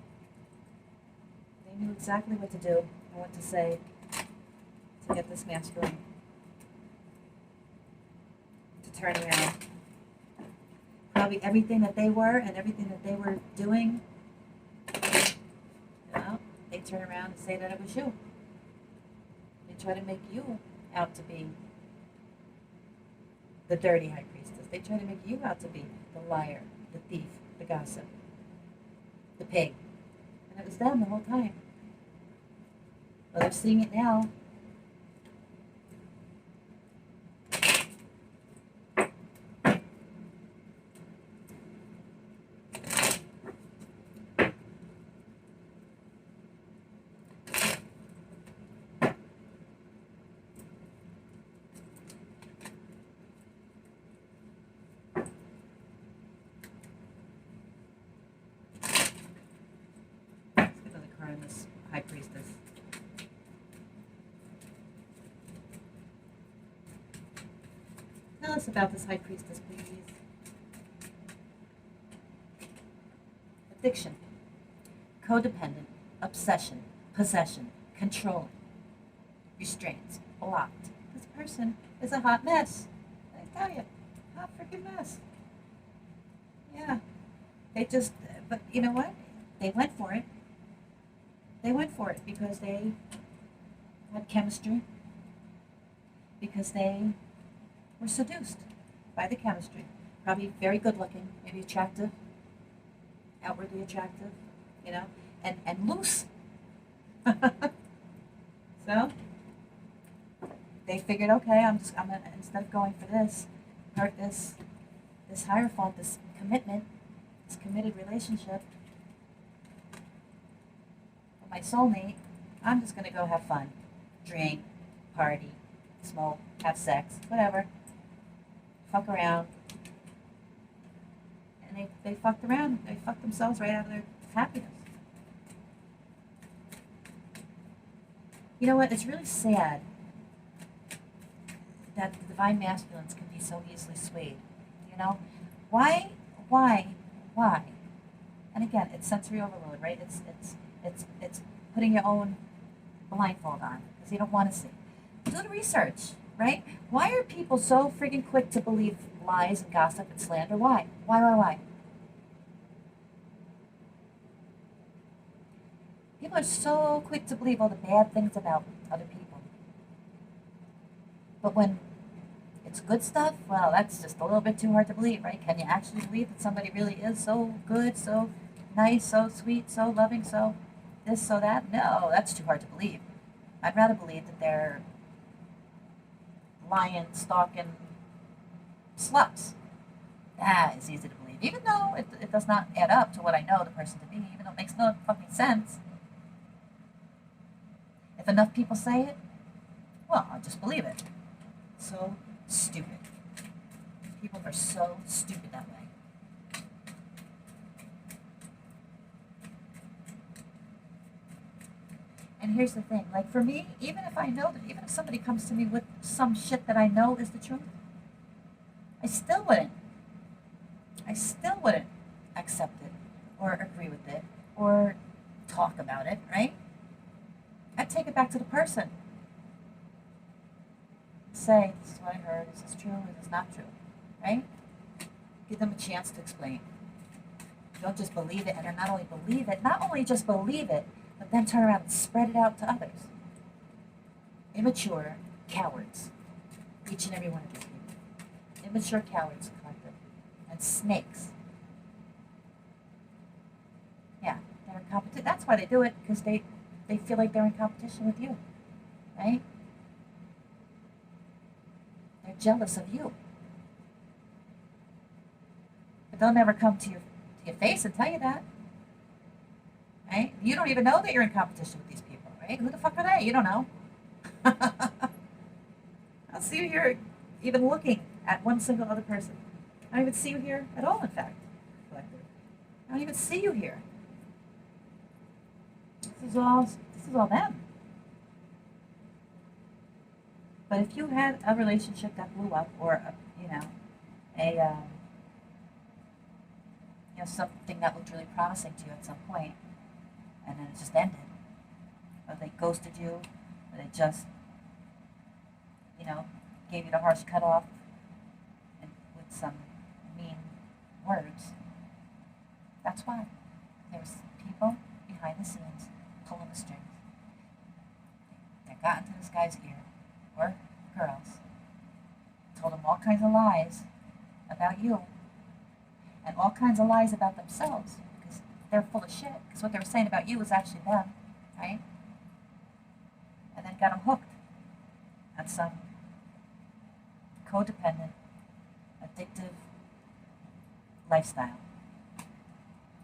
They knew exactly what to do and what to say to get this masculine to turn around. Probably everything that they were and everything that they were doing, they turn around and say that it was you. They try to make you out to be the dirty high priestess. They try to make you out to be the liar, the thief, the gossip, the pig. And it was them the whole time. Well, they're seeing it now. This high priestess. Tell us about this high priestess, please. Addiction, codependent, obsession, possession, controlling, restraints, blocked. This person is a hot mess. I tell you, hot freaking mess. Yeah, but you know what? They went for it. They went for it because they had chemistry, because they were seduced by the chemistry. Probably very good looking, maybe attractive, outwardly attractive, and loose. So they figured, okay, I'm gonna, instead of going for this, hurt this hierophant, this commitment, this committed relationship, my soulmate, I'm just going to go have fun. Drink, party, smoke, have sex, whatever. Fuck around. And they fucked around. They fucked themselves right out of their happiness. You know what? It's really sad that the divine masculines can be so easily swayed. Why? And again, it's sensory overload, right? It's putting your own blindfold on because you don't want to see. Do the research, right? Why are people so friggin' quick to believe lies and gossip and slander? Why? Why? People are so quick to believe all the bad things about other people. But when it's good stuff, well, that's just a little bit too hard to believe, right? Can you actually believe that somebody really is so good, so nice, so sweet, so loving, so this, so that? No, that's too hard to believe. I'd rather believe that they're lying, stalking sluts. That is easy to believe, even though it does not add up to what I know the person to be, even though it makes no fucking sense. If enough people say it, well, I'll just believe it. So stupid. People are so stupid that way. And here's the thing, like for me, even if somebody comes to me with some shit that I know is the truth, I still wouldn't accept it or agree with it or talk about it, right? I'd take it back to the person. Say, this is what I heard, is this true, is this not true, right? Give them a chance to explain. Don't just believe it, and then not only just believe it, but then turn around and spread it out to others. Immature cowards, each and every one of these people. Immature cowards, collective, and snakes. Yeah, they're in competition. That's why they do it, because they feel like they're in competition with you, right? They're jealous of you. But they'll never come to your face and tell you that. Right? You don't even know that you're in competition with these people, right? Who the fuck are they? You don't know. I don't see you here even looking at one single other person. I don't even see you here at all, in fact. I don't even see you here. This is all them. But if you had a relationship that blew up, or a something that looked really promising to you at some point, and then it just ended, or they ghosted you, or they just gave you the harsh cutoff and with some mean words. That's why there's people behind the scenes pulling the strings. They got into this guy's ear, or girls, told him all kinds of lies about you, and all kinds of lies about themselves, because they're full of shit, because what they were saying about you was actually them, right? And then got them hooked on some codependent, addictive lifestyle.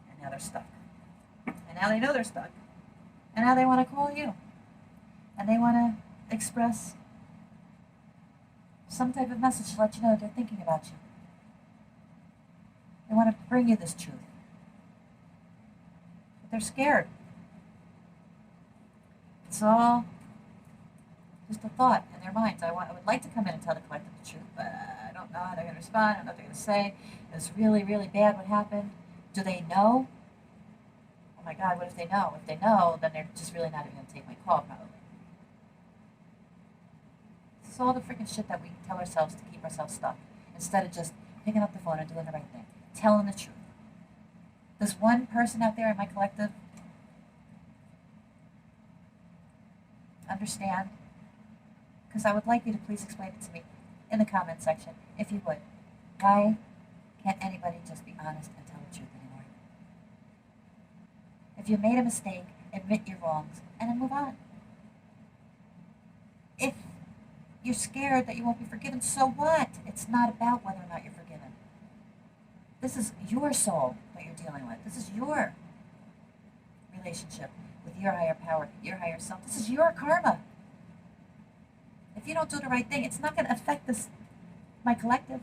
And now they're stuck. And now they know they're stuck. And now they want to call you. And they want to express some type of message to let you know they're thinking about you. They want to bring you this truth. But they're scared. It's all just a thought in their minds. I would like to come in and tell the collective the truth, but I don't know how they're going to respond. I don't know what they're going to say. It was really, really bad what happened. Do they know? Oh my God, what if they know? If they know, then they're just really not even going to take my call, probably. This is all the freaking shit that we tell ourselves to keep ourselves stuck, instead of just picking up the phone and doing the right thing, telling the truth. There's one person out there in my collective understand, because I would like you to please explain it to me in the comment section, if you would. Why can't anybody just be honest and tell the truth anymore? If you made a mistake, admit your wrongs, and then move on. If you're scared that you won't be forgiven, so what? It's not about whether or not you're forgiven. This is your soul that you're dealing with. This is your relationship with your higher power, your higher self. This is your karma. If you don't do the right thing, it's not going to affect my collective.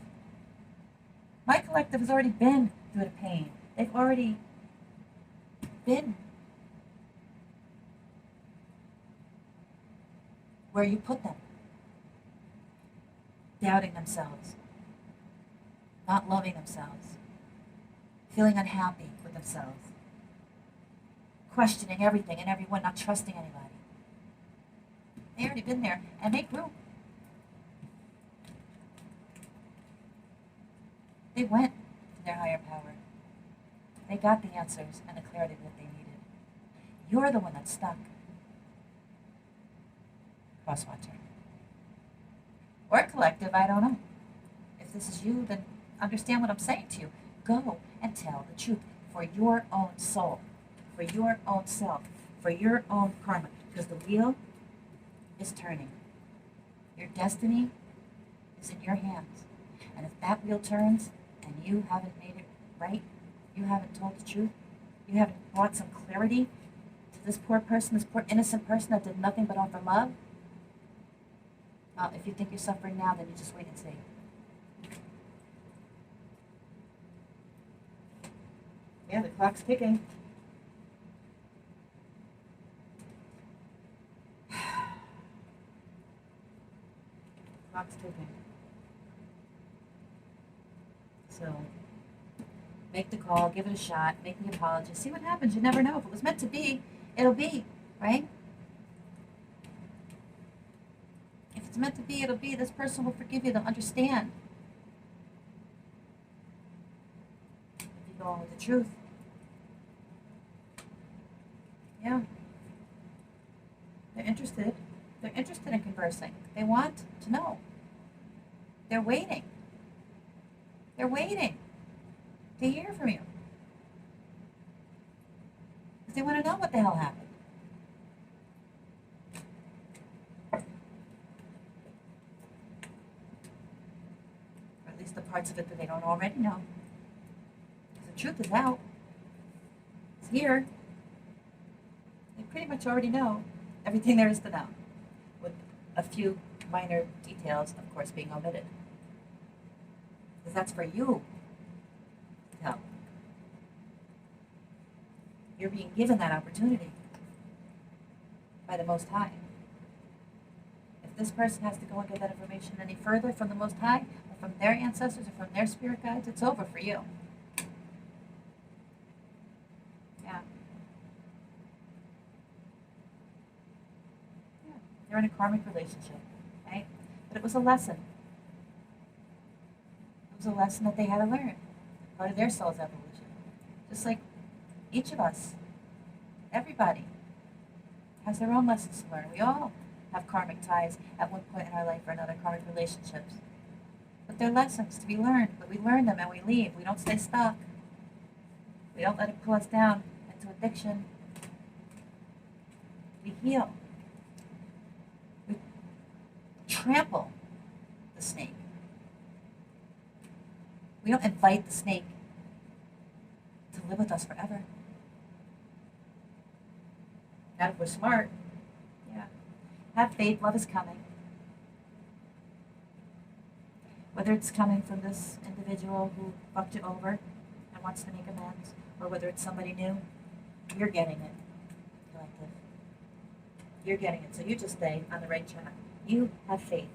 My collective has already been through the pain. They've already been where you put them. Doubting themselves. Not loving themselves. Feeling unhappy with themselves. Questioning everything and everyone, not trusting anybody. They already been there, and they grew. They went to their higher power. They got the answers and the clarity that they needed. You're the one that's stuck. Cross-watcher. Or collective, I don't know. If this is you, then understand what I'm saying to you. Go and tell the truth for your own soul, for your own self, for your own karma. Because the wheel is turning. Your destiny is in your hands. And if that wheel turns and you haven't made it right, you haven't told the truth, you haven't brought some clarity to this poor person, this poor innocent person that did nothing but offer love, well, if you think you're suffering now, then you just wait and see. Yeah, the clock's ticking. Clock's ticking. So, make the call, give it a shot, make the apology, see what happens. You never know. If it was meant to be, it'll be, right? If it's meant to be, it'll be. This person will forgive you. They'll understand. If you go on with the truth. Yeah. They're interested. They're interested in conversing. They want to know. They're waiting. They're waiting to hear from you. Because they want to know what the hell happened. Or at least the parts of it that they don't already know. Because the truth is out. It's here. They pretty much already know everything there is to know, with a few minor details, of course, being omitted. Because that's for you to tell. You're being given that opportunity by the Most High. If this person has to go and get that information any further from the Most High, or from their ancestors, or from their spirit guides, it's over for you. Yeah. Yeah. They're in a karmic relationship, right? But it was a lesson. It was a lesson that they had to learn. Part of their soul's evolution. Just like each of us, everybody, has their own lessons to learn. We all have karmic ties at one point in our life or another, karmic relationships. But they're lessons to be learned, but we learn them and we leave. We don't stay stuck. We don't let it pull us down into addiction. We heal. We trample the snake. We don't invite the snake to live with us forever. Not if we're smart. Yeah. Have faith, love is coming. Whether it's coming from this individual who fucked you over and wants to make amends, or whether it's somebody new, you're getting it, collective. You're getting it, so you just stay on the right track. You have faith.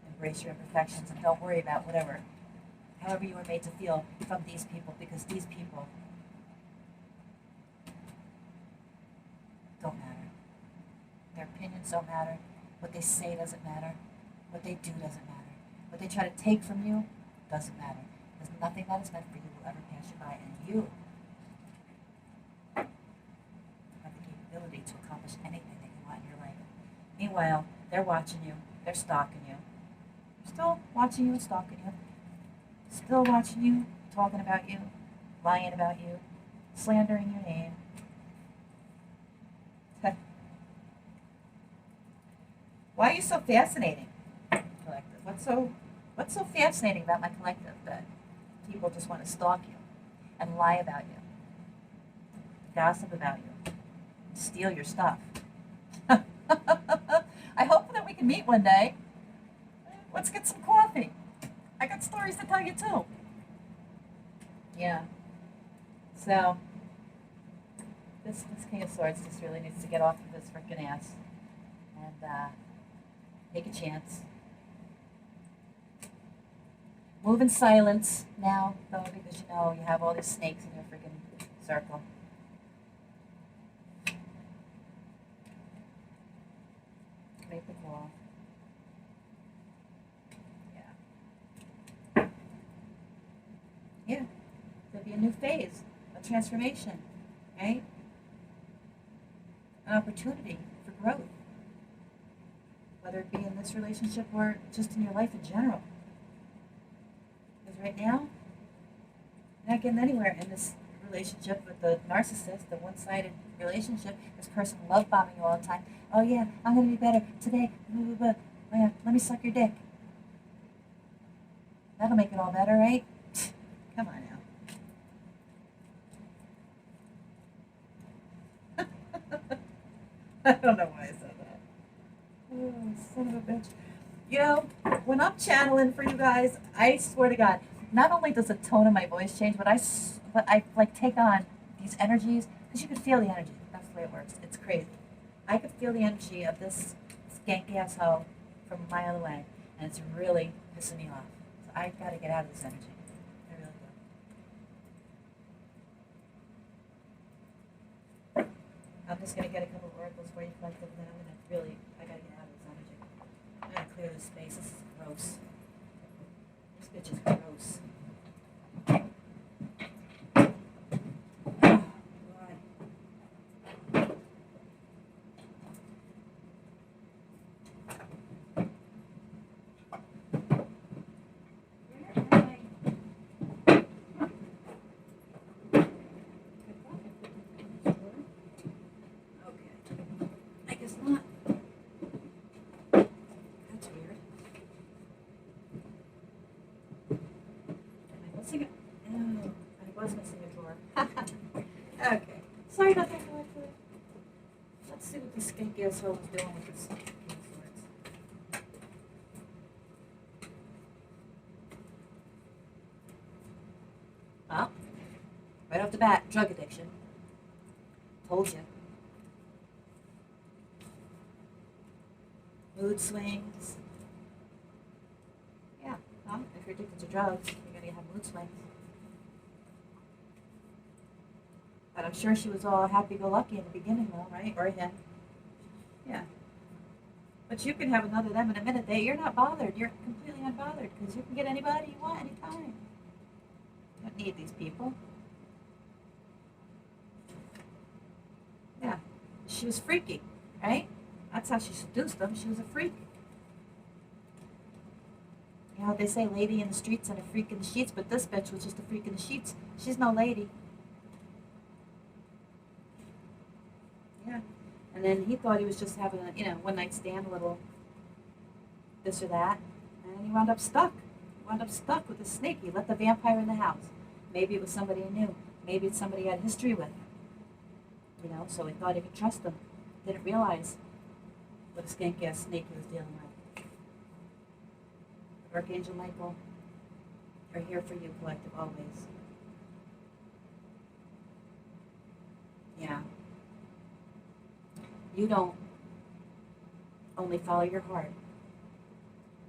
Embrace your imperfections and don't worry about whatever, however you were made to feel from these people, because these people don't matter. Their opinions don't matter. What they say doesn't matter. What they do doesn't matter. What they try to take from you doesn't matter. There's nothing that is meant for you will ever pass you by, and you have the capability to accomplish anything that you want in your life. Meanwhile, they're watching you. They're stalking you. They're still watching you and stalking you. Still watching you, talking about you, lying about you, slandering your name. Why are you so fascinating, collective? What's so fascinating about my collective that people just want to stalk you and lie about you, gossip about you, steal your stuff? I hope that we can meet one day. Let's get some coffee. I got stories to tell you too. Yeah. So this King of Swords just really needs to get off of his freaking ass and take a chance. Move in silence now, though, because you know you have all these snakes in your freaking circle. Make the call. Yeah, there'll be a new phase, a transformation, right? An opportunity for growth, whether it be in this relationship or just in your life in general. Because right now, you're not getting anywhere in this relationship with the narcissist, the one-sided relationship. This person love bombing you all the time. Oh yeah, I'm gonna be better today. Blah, blah, blah. Oh yeah, let me suck your dick. That'll make it all better, right? Come on now. I don't know why I said that. Oh, son of a bitch. You know, when I'm channeling for you guys, I swear to God, not only does the tone of my voice change, but I like take on these energies, because you can feel the energy. That's the way it works. It's crazy. I could feel the energy of this skank asshole from a mile away, and it's really pissing me off. So I've got to get out of this energy. I'm just going to get a couple of oracles for you, collective, and then I'm going to I got to get out of this energy. I'm going to clear this space. This is gross. This bitch is gross. Okay. Sorry about that, collective. Let's see what this skank asshole is doing with this. Well, right off the bat, drug addiction. Told you. Mood swings. Yeah, well, if you're addicted to drugs, you're going to have mood swings. But I'm sure she was all happy-go-lucky in the beginning, though, right? Or him. Yeah. But you can have another them in a minute. You're not bothered. You're completely unbothered because you can get anybody you want anytime. You don't need these people. Yeah. She was freaky, right? That's how she seduced them. She was a freak. You know, they say lady in the streets and a freak in the sheets, but this bitch was just a freak in the sheets. She's no lady. Yeah. And then he thought he was just having a, one night stand, a little this or that. And he wound up stuck. He wound up stuck with a snake. He let the vampire in the house. Maybe it was somebody he knew. Maybe it's somebody he had history with. So he thought he could trust them. Didn't realize what a skank-ass snake he was dealing with. Archangel Michael are here for you, collective, always. Yeah. You don't only follow your heart.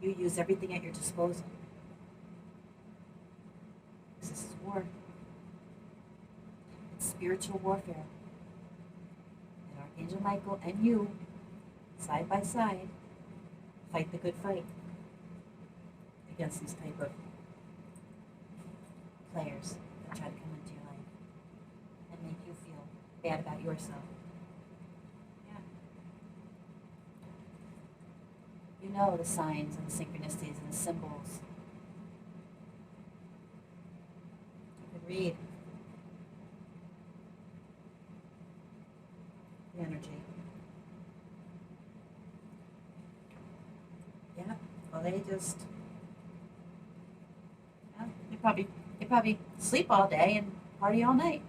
You use everything at your disposal. This is war. It's spiritual warfare. And Archangel Michael and you, side by side, fight the good fight against these type of players that try to come into your life and make you feel bad about yourself. You know the signs and the synchronicities and the symbols. You can read the energy. Yeah, well they just, they probably sleep all day and party all night.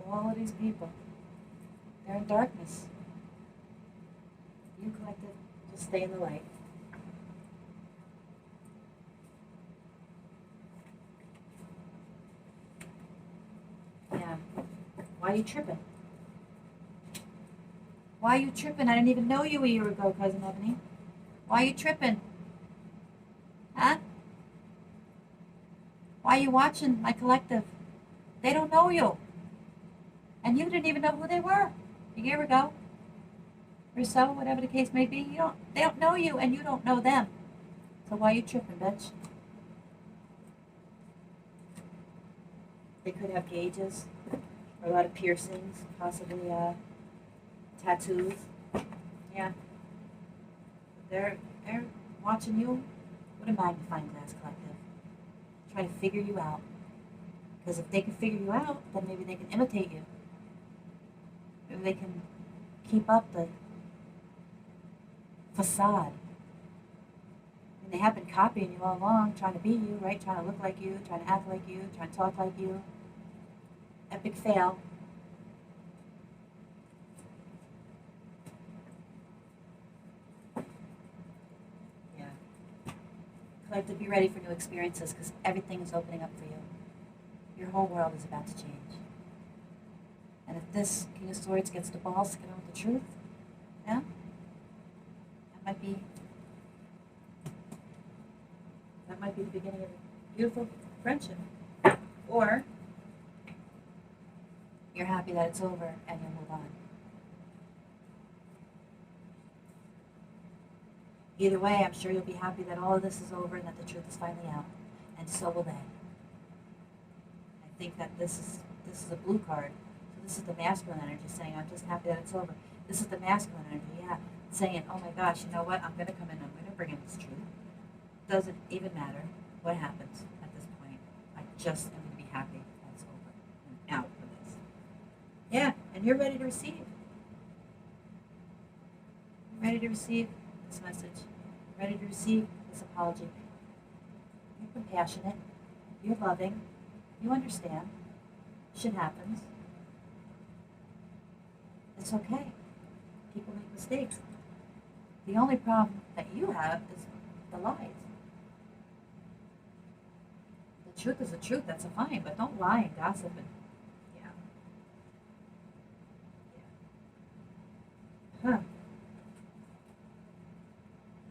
All of these people. They're in darkness. You collective, just stay in the light. Yeah. Why are you tripping? Why are you tripping? I didn't even know you a year ago, Cousin Ebony. Why are you tripping? Huh? Why are you watching my collective? They don't know you. And you didn't even know who they were a year ago, or so, whatever the case may be. They don't know you, and you don't know them. So why are you tripping, bitch? They could have gauges, or a lot of piercings, possibly tattoos. Yeah. They're watching you with a magnifying glass, collective, trying to figure you out. Because if they can figure you out, then maybe they can imitate you. Maybe they can keep up the facade. And they have been copying you all along, trying to be you, right? Trying to look like you, trying to act like you, trying to talk like you. Epic fail. Yeah. Collective, be ready for new experiences because everything is opening up for you. Your whole world is about to change. And if this King of Swords gets the balls to get on with the truth, yeah, that might be the beginning of a beautiful friendship. Or you're happy that it's over and you'll move on. Either way, I'm sure you'll be happy that all of this is over and that the truth is finally out. And so will they. I think that this is a blue card. This is the masculine energy saying, I'm just happy that it's over. This is the masculine energy, yeah, saying, oh my gosh, you know what? I'm going to come in, I'm going to bring in this truth. Doesn't even matter what happens at this point. I just am going to be happy that it's over. I'm out for this. Yeah, and you're ready to receive. You're ready to receive this message. You're ready to receive this apology. You're compassionate. You're loving. You understand. Shit happens. It's okay. People make mistakes. The only problem that you have is the lies. The truth is the truth. That's fine, but don't lie and gossip and yeah. Huh.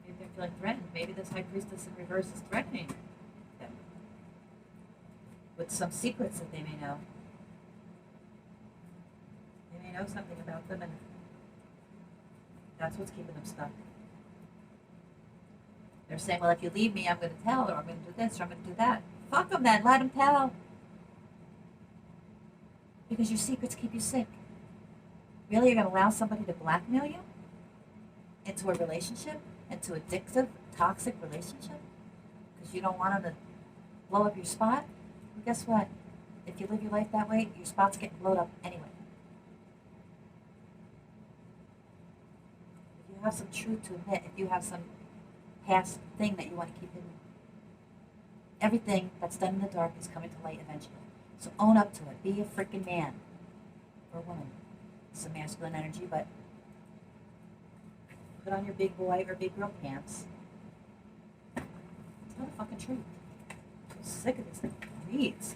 Maybe they're feeling threatened. Maybe this high priestess in reverse is threatening them with some secrets that they may know. They may know something about them, and that's what's keeping them stuck. They're saying, well, if you leave me, I'm going to tell, or I'm going to do this, or I'm going to do that. Fuck them then. Let them tell. Because your secrets keep you sick. Really, you're going to allow somebody to blackmail you into a relationship, into addictive, toxic relationship? Because you don't want them to blow up your spot? Well, guess what? If you live your life that way, your spot's getting blown up anyway. If you have some truth to admit, if you have some past thing that you want to keep hidden, everything that's done in the dark is coming to light eventually. So own up to it. Be a freaking man or woman. It's a masculine energy, but put on your big boy or big girl pants. Tell the fucking truth. I'm sick of these reads.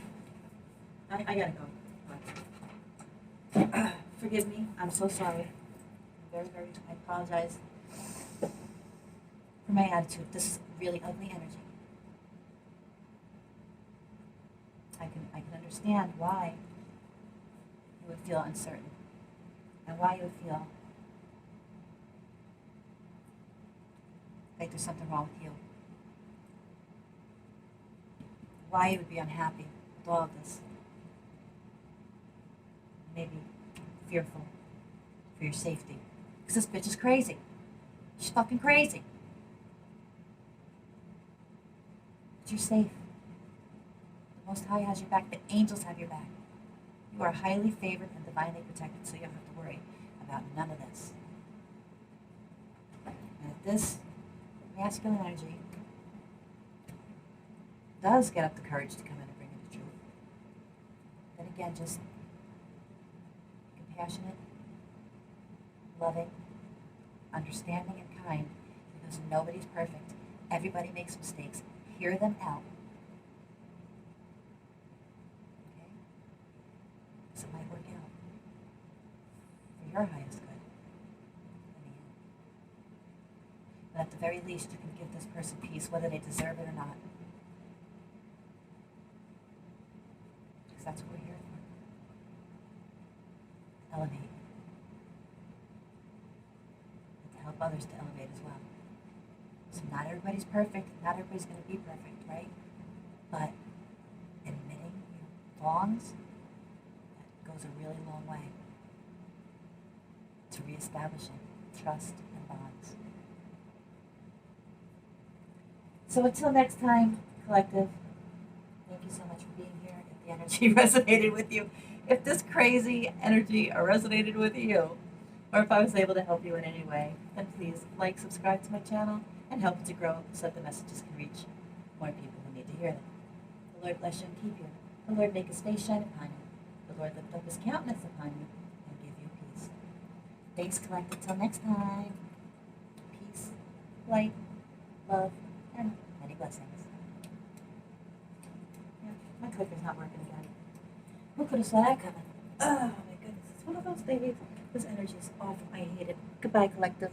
I gotta go. Forgive me. I'm so sorry. I apologize for my attitude. This is really ugly energy. I can understand why you would feel uncertain and why you would feel like there's something wrong with you. Why you would be unhappy with all of this. Maybe fearful for your safety. Because this bitch is crazy. She's fucking crazy. But you're safe. The Most High has your back. The angels have your back. You are highly favored and divinely protected, so you don't have to worry about none of this. And if this masculine energy does get up the courage to come in and bring you the truth, then again, just be compassionate, loving, understanding, and kind, because nobody's perfect. Everybody makes mistakes. Hear them out. Okay? So it might work out for your highest good in the end. But at the very least, you can give this person peace, whether they deserve it or not. Because that's what we're here for. Elevate. Help others to elevate as well. So not everybody's perfect, not everybody's going to be perfect, right? But admitting your wrongs, that goes a really long way to reestablishing trust and bonds. So until next time, collective, thank you so much for being here. If the energy resonated with you, if this crazy energy resonated with you, or if I was able to help you in any way, then please like, subscribe to my channel, and help it to grow so that the messages can reach more people who need to hear them. The Lord bless you and keep you. The Lord make his face shine upon you. The Lord lift up his countenance upon you and give you peace. Thanks, collective. Till next time. Peace, light, love, and many blessings. Yeah, my clicker's not working again. Who could have saw that coming? Oh my goodness. It's one of those days. This energy is off. I hate it. Goodbye, collective.